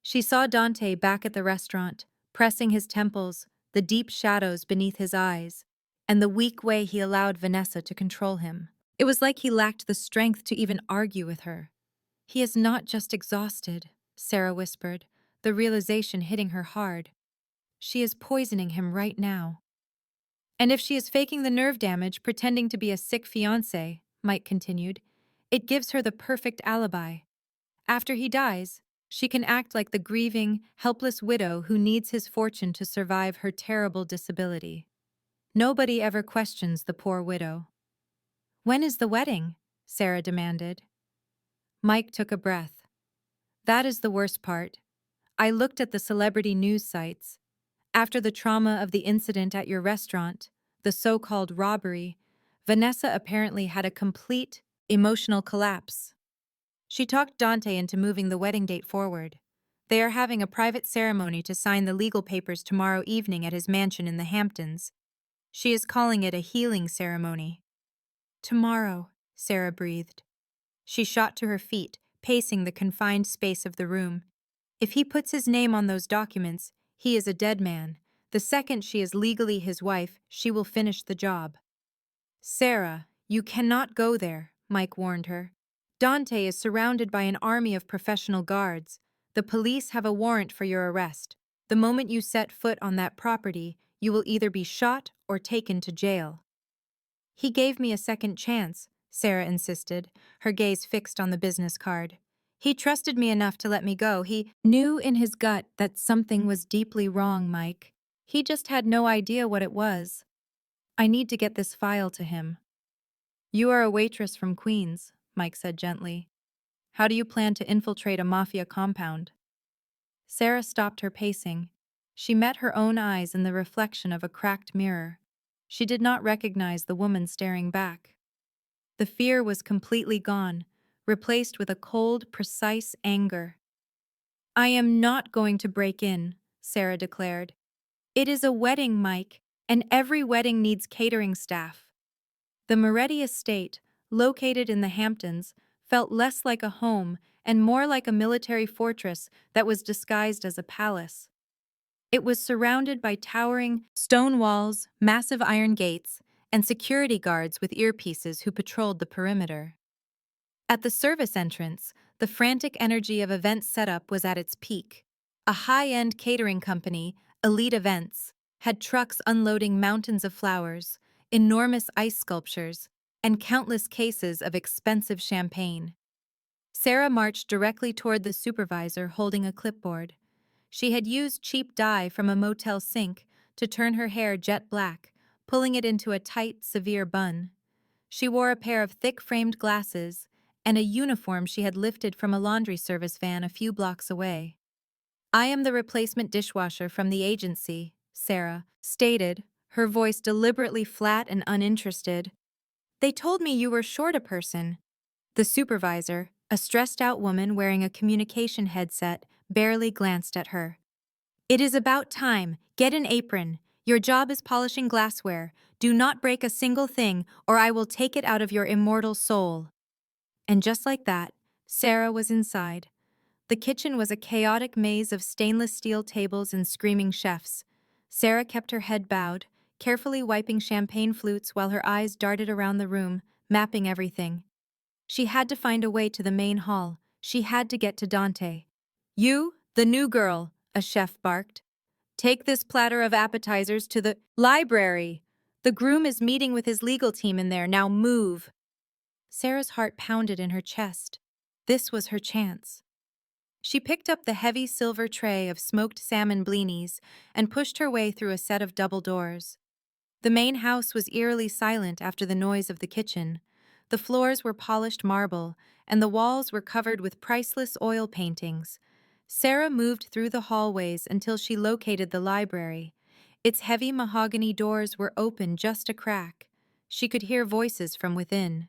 She saw Dante back at the restaurant, pressing his temples, the deep shadows beneath his eyes, and the weak way he allowed Vanessa to control him. It was like he lacked the strength to even argue with her. "He is not just exhausted," Sarah whispered, the realization hitting her hard. "She is poisoning him right now." "And if she is faking the nerve damage, pretending to be a sick fiancé," Mike continued, "it gives her the perfect alibi. After he dies, she can act like the grieving, helpless widow who needs his fortune to survive her terrible disability. Nobody ever questions the poor widow." "When is the wedding?" Sarah demanded. Mike took a breath. "That is the worst part. I looked at the celebrity news sites. After the trauma of the incident at your restaurant, the so-called robbery, Vanessa apparently had a complete emotional collapse. She talked Dante into moving the wedding date forward. They are having a private ceremony to sign the legal papers tomorrow evening at his mansion in the Hamptons. She is calling it a healing ceremony." "Tomorrow," Sarah breathed. She shot to her feet, pacing the confined space of the room. If he puts his name on those documents, he is a dead man. The second she is legally his wife, she will finish the job. "Sarah, you cannot go there," Mike warned her. "Dante is surrounded by an army of professional guards. The police have a warrant for your arrest. The moment you set foot on that property, you will either be shot or taken to jail." "He gave me a second chance," Sarah insisted, her gaze fixed on the business card. He trusted me enough to let me go. He knew in his gut that something was deeply wrong, Mike. He just had no idea what it was. I need to get this file to him. You are a waitress from Queens, Mike said gently. How do you plan to infiltrate a mafia compound? Sarah stopped her pacing. She met her own eyes in the reflection of a cracked mirror. She did not recognize the woman staring back. The fear was completely gone, replaced with a cold, precise anger. I am not going to break in, Sarah declared. It is a wedding, Mike, and every wedding needs catering staff. The Moretti estate, located in the Hamptons, felt less like a home and more like a military fortress that was disguised as a palace. It was surrounded by towering stone walls, massive iron gates, and security guards with earpieces who patrolled the perimeter. At the service entrance, the frantic energy of event setup was at its peak. A high-end catering company, Elite Events, had trucks unloading mountains of flowers, enormous ice sculptures, and countless cases of expensive champagne. Sarah marched directly toward the supervisor holding a clipboard. She had used cheap dye from a motel sink to turn her hair jet black, pulling it into a tight, severe bun. She wore a pair of thick-framed glasses and a uniform she had lifted from a laundry service van a few blocks away. I am the replacement dishwasher from the agency, Sarah stated, her voice deliberately flat and uninterested. They told me you were short a person. The supervisor, a stressed-out woman wearing a communication headset, barely glanced at her. It is about time. Get an apron. Your job is polishing glassware. Do not break a single thing, or I will take it out of your immortal soul. And just like that, Sarah was inside. The kitchen was a chaotic maze of stainless steel tables and screaming chefs. Sarah kept her head bowed, carefully wiping champagne flutes while her eyes darted around the room, mapping everything. She had to find a way to the main hall. She had to get to Dante. You, the new girl, a chef barked. Take this platter of appetizers to the library. The groom is meeting with his legal team in there. Now move. Sarah's heart pounded in her chest. This was her chance. She picked up the heavy silver tray of smoked salmon blinis and pushed her way through a set of double doors. The main house was eerily silent after the noise of the kitchen. The floors were polished marble, and the walls were covered with priceless oil paintings. Sarah moved through the hallways until she located the library. Its heavy mahogany doors were open just a crack. She could hear voices from within.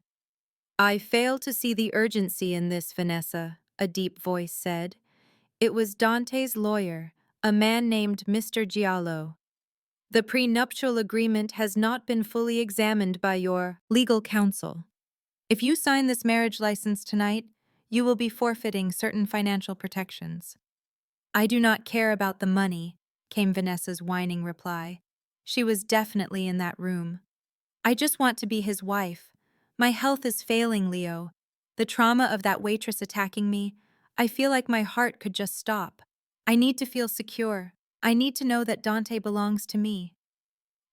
I fail to see the urgency in this, Vanessa, a deep voice said. It was Dante's lawyer, a man named Mr. Giallo. The prenuptial agreement has not been fully examined by your legal counsel. If you sign this marriage license tonight, you will be forfeiting certain financial protections. I do not care about the money, came Vanessa's whining reply. She was definitely in that room. I just want to be his wife. My health is failing, Leo. The trauma of that waitress attacking me, I feel like my heart could just stop. I need to feel secure. I need to know that Dante belongs to me.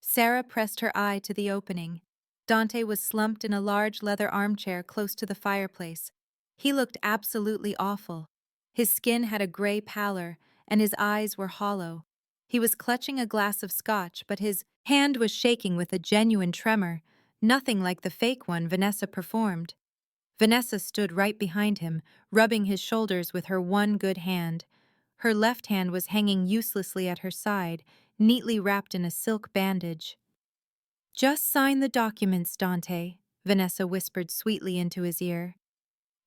Sarah pressed her eye to the opening. Dante was slumped in a large leather armchair close to the fireplace. He looked absolutely awful. His skin had a gray pallor, and his eyes were hollow. He was clutching a glass of scotch, but his hand was shaking with a genuine tremor, nothing like the fake one Vanessa performed. Vanessa stood right behind him, rubbing his shoulders with her one good hand. Her left hand was hanging uselessly at her side, neatly wrapped in a silk bandage. Just sign the documents, Dante, Vanessa whispered sweetly into his ear.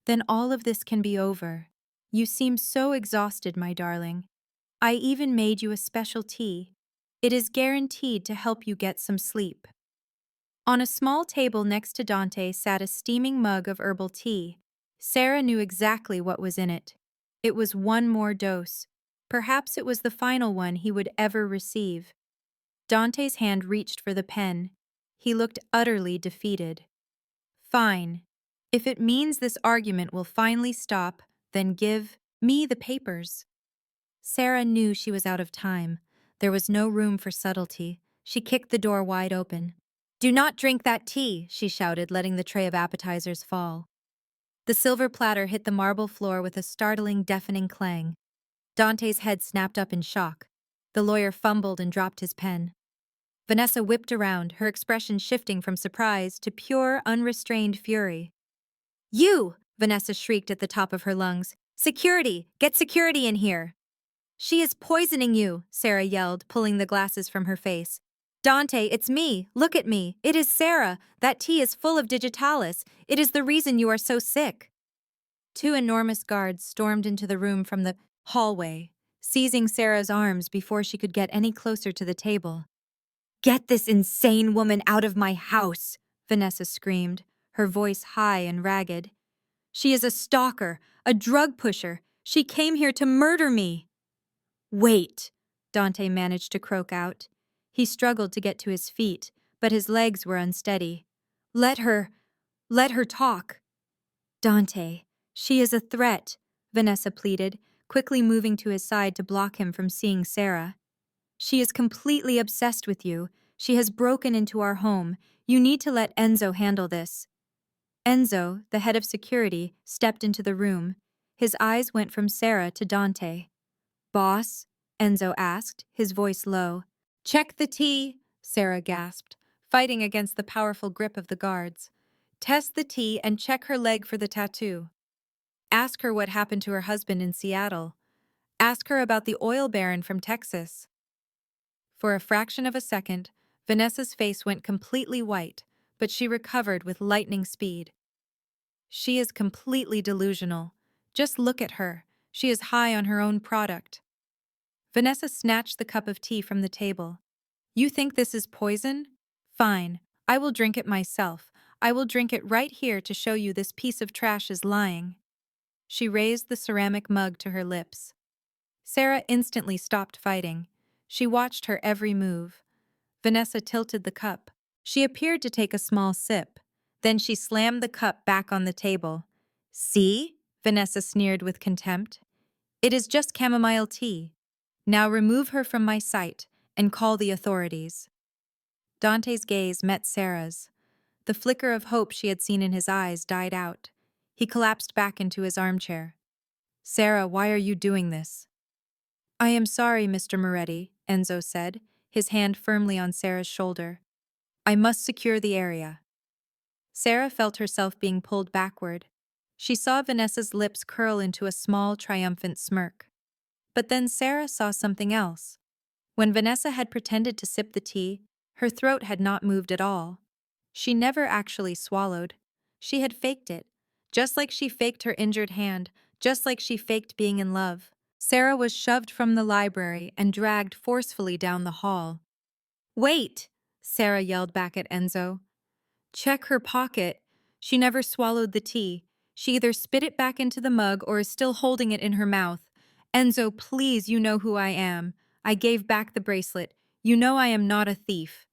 Then all of this can be over. You seem so exhausted, my darling. I even made you a special tea. It is guaranteed to help you get some sleep. On a small table next to Dante sat a steaming mug of herbal tea. Sarah knew exactly what was in it. It was one more dose. Perhaps it was the final one he would ever receive. Dante's hand reached for the pen. He looked utterly defeated. Fine. If it means this argument will finally stop, then give me the papers. Sarah knew she was out of time. There was no room for subtlety. She kicked the door wide open. "Do not drink that tea," she shouted, letting the tray of appetizers fall. The silver platter hit the marble floor with a startling, deafening clang. Dante's head snapped up in shock. The lawyer fumbled and dropped his pen. Vanessa whipped around, her expression shifting from surprise to pure, unrestrained fury. "You!" Vanessa shrieked at the top of her lungs. "Security! Get security in here!" "She is poisoning you," Sarah yelled, pulling the glasses from her face. "Dante, it's me! Look at me! It is Sarah! That tea is full of digitalis! It is the reason you are so sick!" Two enormous guards stormed into the room from the hallway, seizing Sarah's arms before she could get any closer to the table. "Get this insane woman out of my house!" Vanessa screamed, her voice high and ragged. "She is a stalker, a drug pusher. She came here to murder me." "Wait," Dante managed to croak out. He struggled to get to his feet, but his legs were unsteady. Let her talk." "Dante, she is a threat," Vanessa pleaded, quickly moving to his side to block him from seeing Sarah. "She is completely obsessed with you. She has broken into our home. You need to let Enzo handle this." Enzo, the head of security, stepped into the room. His eyes went from Sarah to Dante. "Boss?" Enzo asked, his voice low. "Check the tea," Sarah gasped, fighting against the powerful grip of the guards. "Test the tea and check her leg for the tattoo. Ask her what happened to her husband in Seattle. Ask her about the oil baron from Texas." For a fraction of a second, Vanessa's face went completely white, but she recovered with lightning speed. "She is completely delusional. Just look at her. She is high on her own product." Vanessa snatched the cup of tea from the table. "You think this is poison? Fine. I will drink it myself. I will drink it right here to show you this piece of trash is lying." She raised the ceramic mug to her lips. Sarah instantly stopped fighting. She watched her every move. Vanessa tilted the cup. She appeared to take a small sip. Then she slammed the cup back on the table. "See?" Vanessa sneered with contempt. "It is just chamomile tea. Now remove her from my sight and call the authorities." Dante's gaze met Sarah's. The flicker of hope she had seen in his eyes died out. He collapsed back into his armchair. "Sarah, why are you doing this?" "I am sorry, Mr. Moretti," Enzo said, his hand firmly on Sarah's shoulder. "I must secure the area." Sarah felt herself being pulled backward. She saw Vanessa's lips curl into a small, triumphant smirk. But then Sarah saw something else. When Vanessa had pretended to sip the tea, her throat had not moved at all. She never actually swallowed. She had faked it, just like she faked her injured hand, just like she faked being in love. Sarah was shoved from the library and dragged forcefully down the hall. "Wait!" Sarah yelled back at Enzo. "Check her pocket." She never swallowed the tea. She either spit it back into the mug or is still holding it in her mouth. "Enzo, please, you know who I am. I gave back the bracelet. You know I am not a thief."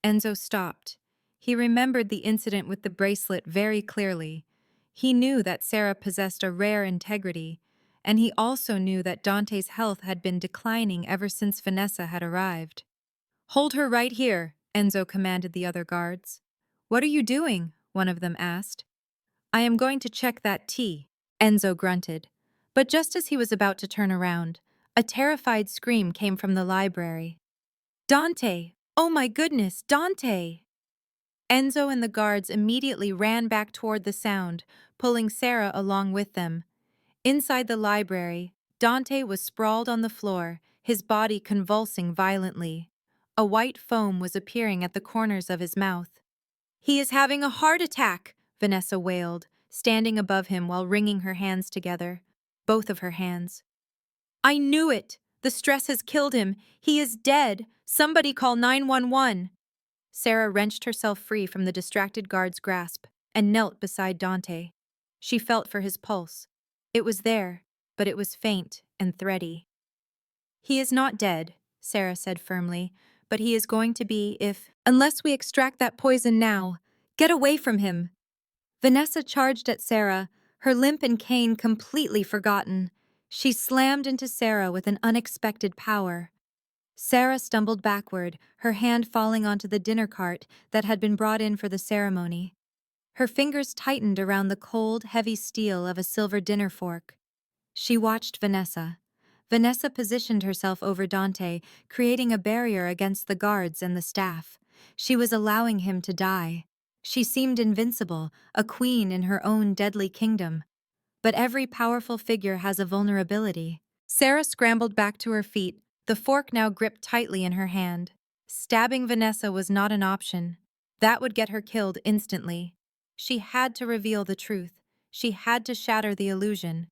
Enzo stopped. He remembered the incident with the bracelet very clearly. He knew that Sarah possessed a rare integrity, and he also knew that Dante's health had been declining ever since Vanessa had arrived. "Hold her right here," Enzo commanded the other guards. "What are you doing?" one of them asked. "I am going to check that tea," Enzo grunted. But just as he was about to turn around, a terrified scream came from the library. "Dante! Oh my goodness, Dante!" Enzo and the guards immediately ran back toward the sound, pulling Sarah along with them. Inside the library, Dante was sprawled on the floor, his body convulsing violently. A white foam was appearing at the corners of his mouth. "He is having a heart attack," Vanessa wailed, standing above him while wringing her hands together. Both of her hands. "I knew it! The stress has killed him! He is dead! Somebody call 911! Sarah wrenched herself free from the distracted guard's grasp and knelt beside Dante. She felt for his pulse. It was there, but it was faint and thready. "He is not dead," Sarah said firmly, "but he is going to be unless we extract that poison now. Get away from him!" Vanessa charged at Sarah, her limp and cane completely forgotten. She slammed into Sarah with an unexpected power. Sarah stumbled backward, her hand falling onto the dinner cart that had been brought in for the ceremony. Her fingers tightened around the cold, heavy steel of a silver dinner fork. She watched Vanessa. Vanessa positioned herself over Dante, creating a barrier against the guards and the staff. She was allowing him to die. She seemed invincible, a queen in her own deadly kingdom. But every powerful figure has a vulnerability. Sarah scrambled back to her feet, the fork now gripped tightly in her hand. Stabbing Vanessa was not an option. That would get her killed instantly. She had to reveal the truth. She had to shatter the illusion.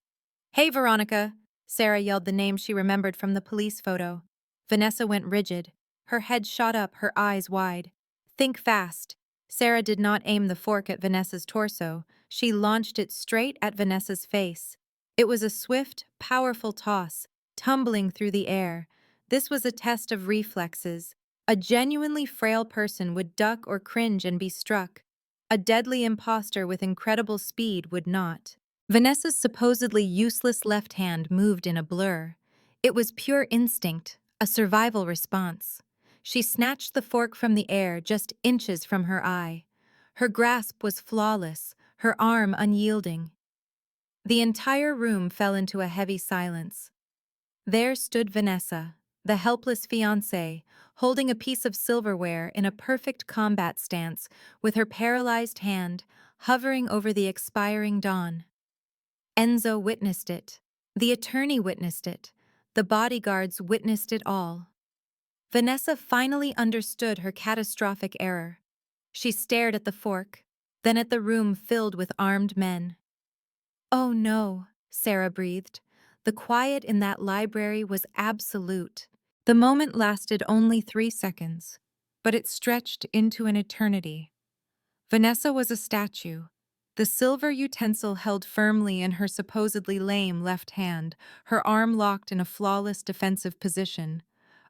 "Hey, Veronica!" Sarah yelled the name she remembered from the police photo. Vanessa went rigid. Her head shot up, her eyes wide. "Think fast." Sarah did not aim the fork at Vanessa's torso. She launched it straight at Vanessa's face. It was a swift, powerful toss, tumbling through the air. This was a test of reflexes. A genuinely frail person would duck or cringe and be struck. A deadly imposter with incredible speed would not. Vanessa's supposedly useless left hand moved in a blur. It was pure instinct, a survival response. She snatched the fork from the air just inches from her eye. Her grasp was flawless, her arm unyielding. The entire room fell into a heavy silence. There stood Vanessa, the helpless fiancée, holding a piece of silverware in a perfect combat stance, with her paralyzed hand hovering over the expiring dawn. Enzo witnessed it. The attorney witnessed it. The bodyguards witnessed it all. Vanessa finally understood her catastrophic error. She stared at the fork, then at the room filled with armed men. "Oh no," Sarah breathed. The quiet in that library was absolute. The moment lasted only 3 seconds, but it stretched into an eternity. Vanessa was a statue, the silver utensil held firmly in her supposedly lame left hand, her arm locked in a flawless defensive position.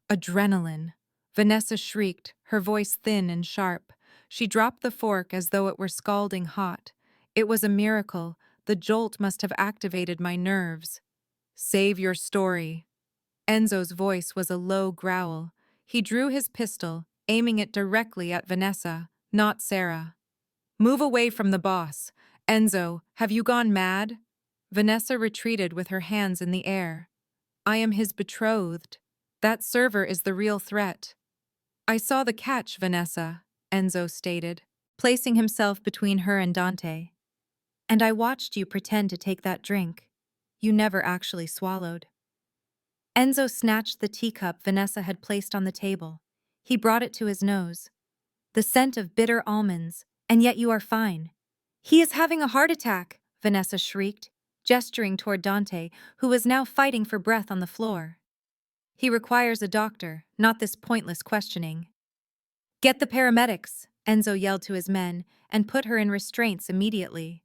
Adrenaline. Vanessa shrieked, her voice thin and sharp. She dropped the fork as though it were scalding hot. It was a miracle. The jolt must have activated my nerves. "Save your story." Enzo's voice was a low growl. He drew his pistol, aiming it directly at Vanessa, not Sarah. "Move away from the boss. Enzo, have you gone mad?" Vanessa retreated with her hands in the air. "I am his betrothed. That server is the real threat." "I saw the catch, Vanessa," Enzo stated, placing himself between her and Dante. "And I watched you pretend to take that drink. You never actually swallowed." Enzo snatched the teacup Vanessa had placed on the table. He brought it to his nose. "The scent of bitter almonds, and yet you are fine." "He is having a heart attack," Vanessa shrieked, gesturing toward Dante, who was now fighting for breath on the floor. "He requires a doctor, not this pointless questioning." "Get the paramedics," Enzo yelled to his men, "and put her in restraints immediately."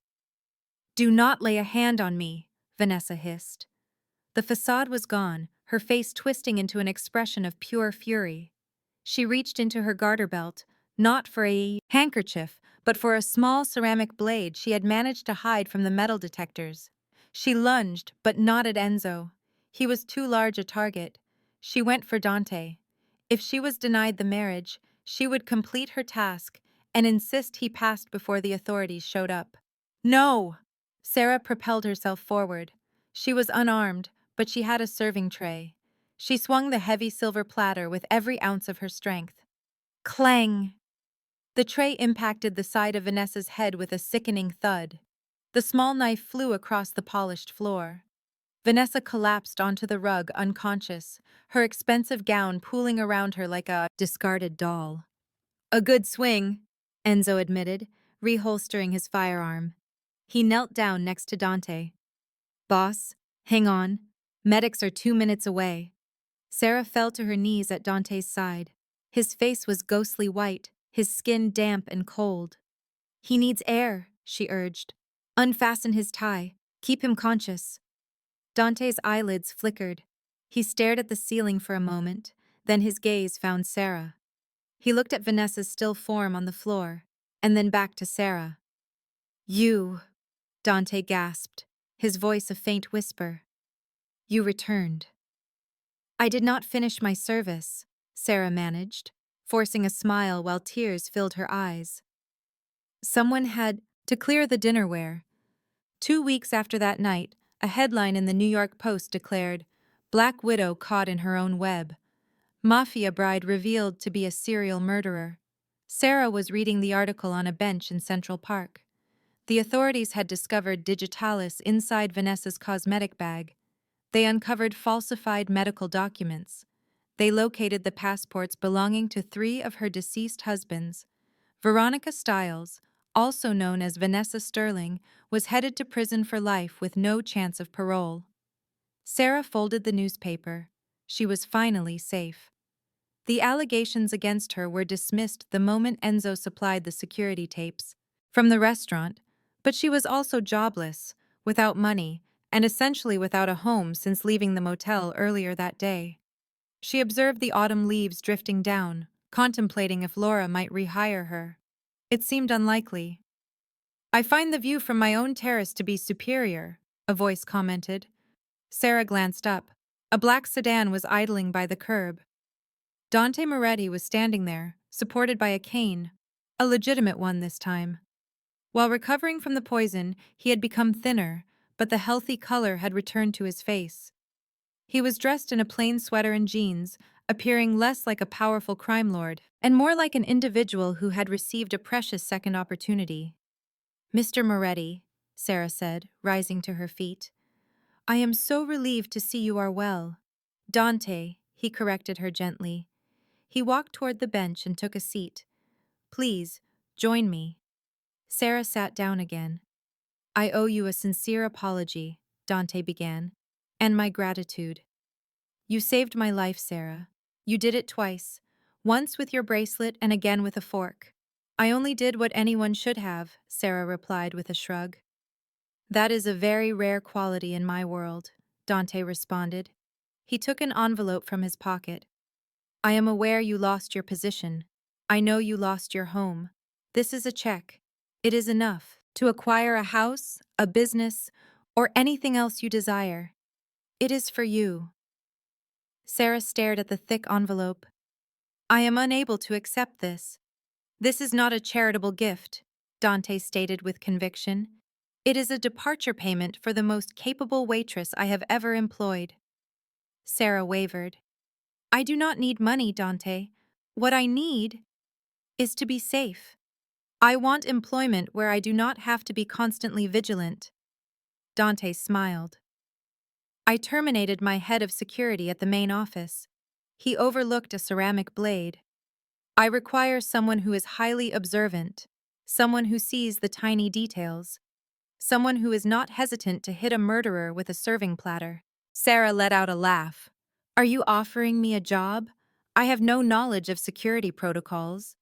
"Do not lay a hand on me," Vanessa hissed. The facade was gone, her face twisting into an expression of pure fury. She reached into her garter belt, not for a handkerchief, but for a small ceramic blade she had managed to hide from the metal detectors. She lunged, but not at Enzo. He was too large a target. She went for Dante. If she was denied the marriage, she would complete her task and insist he passed before the authorities showed up. "No!" Sarah propelled herself forward. She was unarmed, but she had a serving tray. She swung the heavy silver platter with every ounce of her strength. Clang! The tray impacted the side of Vanessa's head with a sickening thud. The small knife flew across the polished floor. Vanessa collapsed onto the rug unconscious, her expensive gown pooling around her like a discarded doll. "A good swing," Enzo admitted, reholstering his firearm. He knelt down next to Dante. "Boss, hang on. Medics are 2 minutes away." Sarah fell to her knees at Dante's side. His face was ghostly white, his skin damp and cold. "He needs air," she urged. "Unfasten his tie. Keep him conscious." Dante's eyelids flickered. He stared at the ceiling for a moment, then his gaze found Sarah. He looked at Vanessa's still form on the floor, and then back to Sarah. "You," Dante gasped, his voice a faint whisper. "You returned." I did not finish my service, Sarah managed, forcing a smile while tears filled her eyes. Someone had to clear the dinnerware. 2 weeks after that night, a headline in the New York Post declared, "Black Widow caught in her own web. Mafia bride revealed to be a serial murderer." Sarah was reading the article on a bench in Central Park. The authorities had discovered digitalis inside Vanessa's cosmetic bag. They uncovered falsified medical documents. They located the passports belonging to 3 of her deceased husbands. Veronica Stiles, also known as Vanessa Sterling, was headed to prison for life with no chance of parole. Sarah folded the newspaper. She was finally safe. The allegations against her were dismissed the moment Enzo supplied the security tapes from the restaurant, but she was also jobless, without money, and essentially without a home since leaving the motel earlier that day. She observed the autumn leaves drifting down, contemplating if Laura might rehire her. It seemed unlikely. "I find the view from my own terrace to be superior," a voice commented. Sarah glanced up. A black sedan was idling by the curb. Dante Moretti was standing there, supported by a cane, a legitimate one this time. While recovering from the poison, he had become thinner, but the healthy color had returned to his face. He was dressed in a plain sweater and jeans, appearing less like a powerful crime lord, and more like an individual who had received a precious second opportunity. "Mr. Moretti," Sarah said, rising to her feet, "I am so relieved to see you are well." "Dante," he corrected her gently. He walked toward the bench and took a seat. "Please, join me." Sarah sat down again. "I owe you a sincere apology," Dante began, "and my gratitude. You saved my life, Sarah. You did it twice, once with your bracelet and again with a fork." "I only did what anyone should have," Sarah replied with a shrug. "That is a very rare quality in my world," Dante responded. He took an envelope from his pocket. "I am aware you lost your position. I know you lost your home. This is a check. It is enough to acquire a house, a business, or anything else you desire. It is for you." Sarah stared at the thick envelope. "I am unable to accept this." "This is not a charitable gift," Dante stated with conviction. "It is a departure payment for the most capable waitress I have ever employed." Sarah wavered. "I do not need money, Dante. What I need is to be safe. I want employment where I do not have to be constantly vigilant." Dante smiled. "I terminated my head of security at the main office." He overlooked a ceramic blade. "I require someone who is highly observant, someone who sees the tiny details, someone who is not hesitant to hit a murderer with a serving platter." Sarah let out a laugh. "Are you offering me a job? I have no knowledge of security protocols."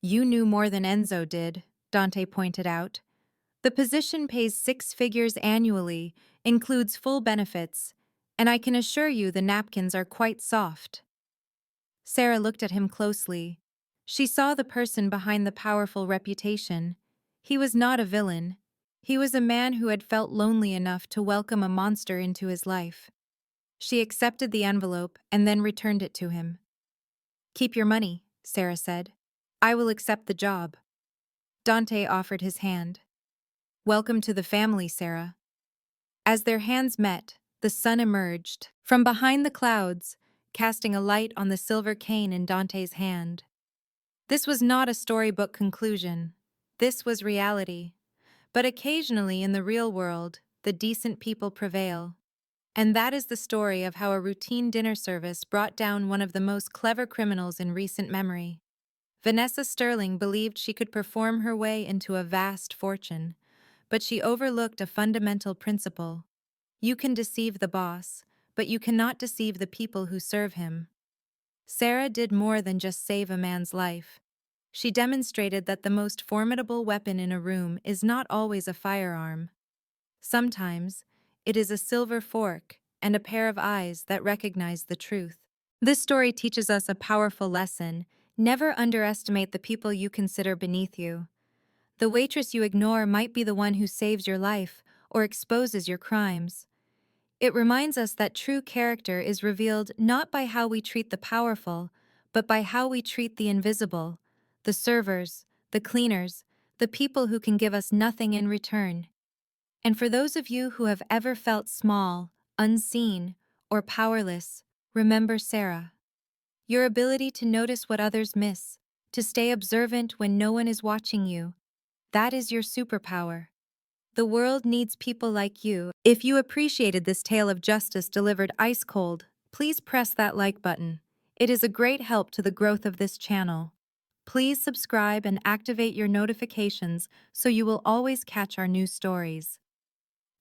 "You knew more than Enzo did," Dante pointed out. "The position pays 6 figures annually, includes full benefits, and I can assure you the napkins are quite soft." Sarah looked at him closely. She saw the person behind the powerful reputation. He was not a villain. He was a man who had felt lonely enough to welcome a monster into his life. She accepted the envelope and then returned it to him. "Keep your money," Sarah said. "I will accept the job." Dante offered his hand. "Welcome to the family, Sarah." As their hands met, the sun emerged from behind the clouds, casting a light on the silver cane in Dante's hand. This was not a storybook conclusion. This was reality. But occasionally in the real world, the decent people prevail. And that is the story of how a routine dinner service brought down one of the most clever criminals in recent memory. Vanessa Sterling believed she could perform her way into a vast fortune, but she overlooked a fundamental principle. You can deceive the boss, but you cannot deceive the people who serve him. Sarah did more than just save a man's life. She demonstrated that the most formidable weapon in a room is not always a firearm. Sometimes, it is a silver fork and a pair of eyes that recognize the truth. This story teaches us a powerful lesson. Never underestimate the people you consider beneath you. The waitress you ignore might be the one who saves your life or exposes your crimes. It reminds us that true character is revealed not by how we treat the powerful, but by how we treat the invisible, the servers, the cleaners, the people who can give us nothing in return. And for those of you who have ever felt small, unseen, or powerless, remember Sarah. Your ability to notice what others miss, to stay observant when no one is watching you, that is your superpower. The world needs people like you. If you appreciated this tale of justice delivered ice cold, please press that like button. It is a great help to the growth of this channel. Please subscribe and activate your notifications so you will always catch our new stories.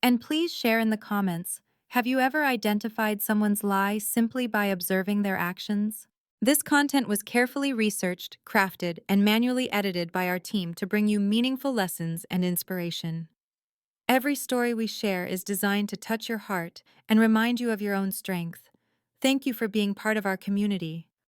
And please share in the comments, have you ever identified someone's lie simply by observing their actions? This content was carefully researched, crafted, and manually edited by our team to bring you meaningful lessons and inspiration. Every story we share is designed to touch your heart and remind you of your own strength. Thank you for being part of our community.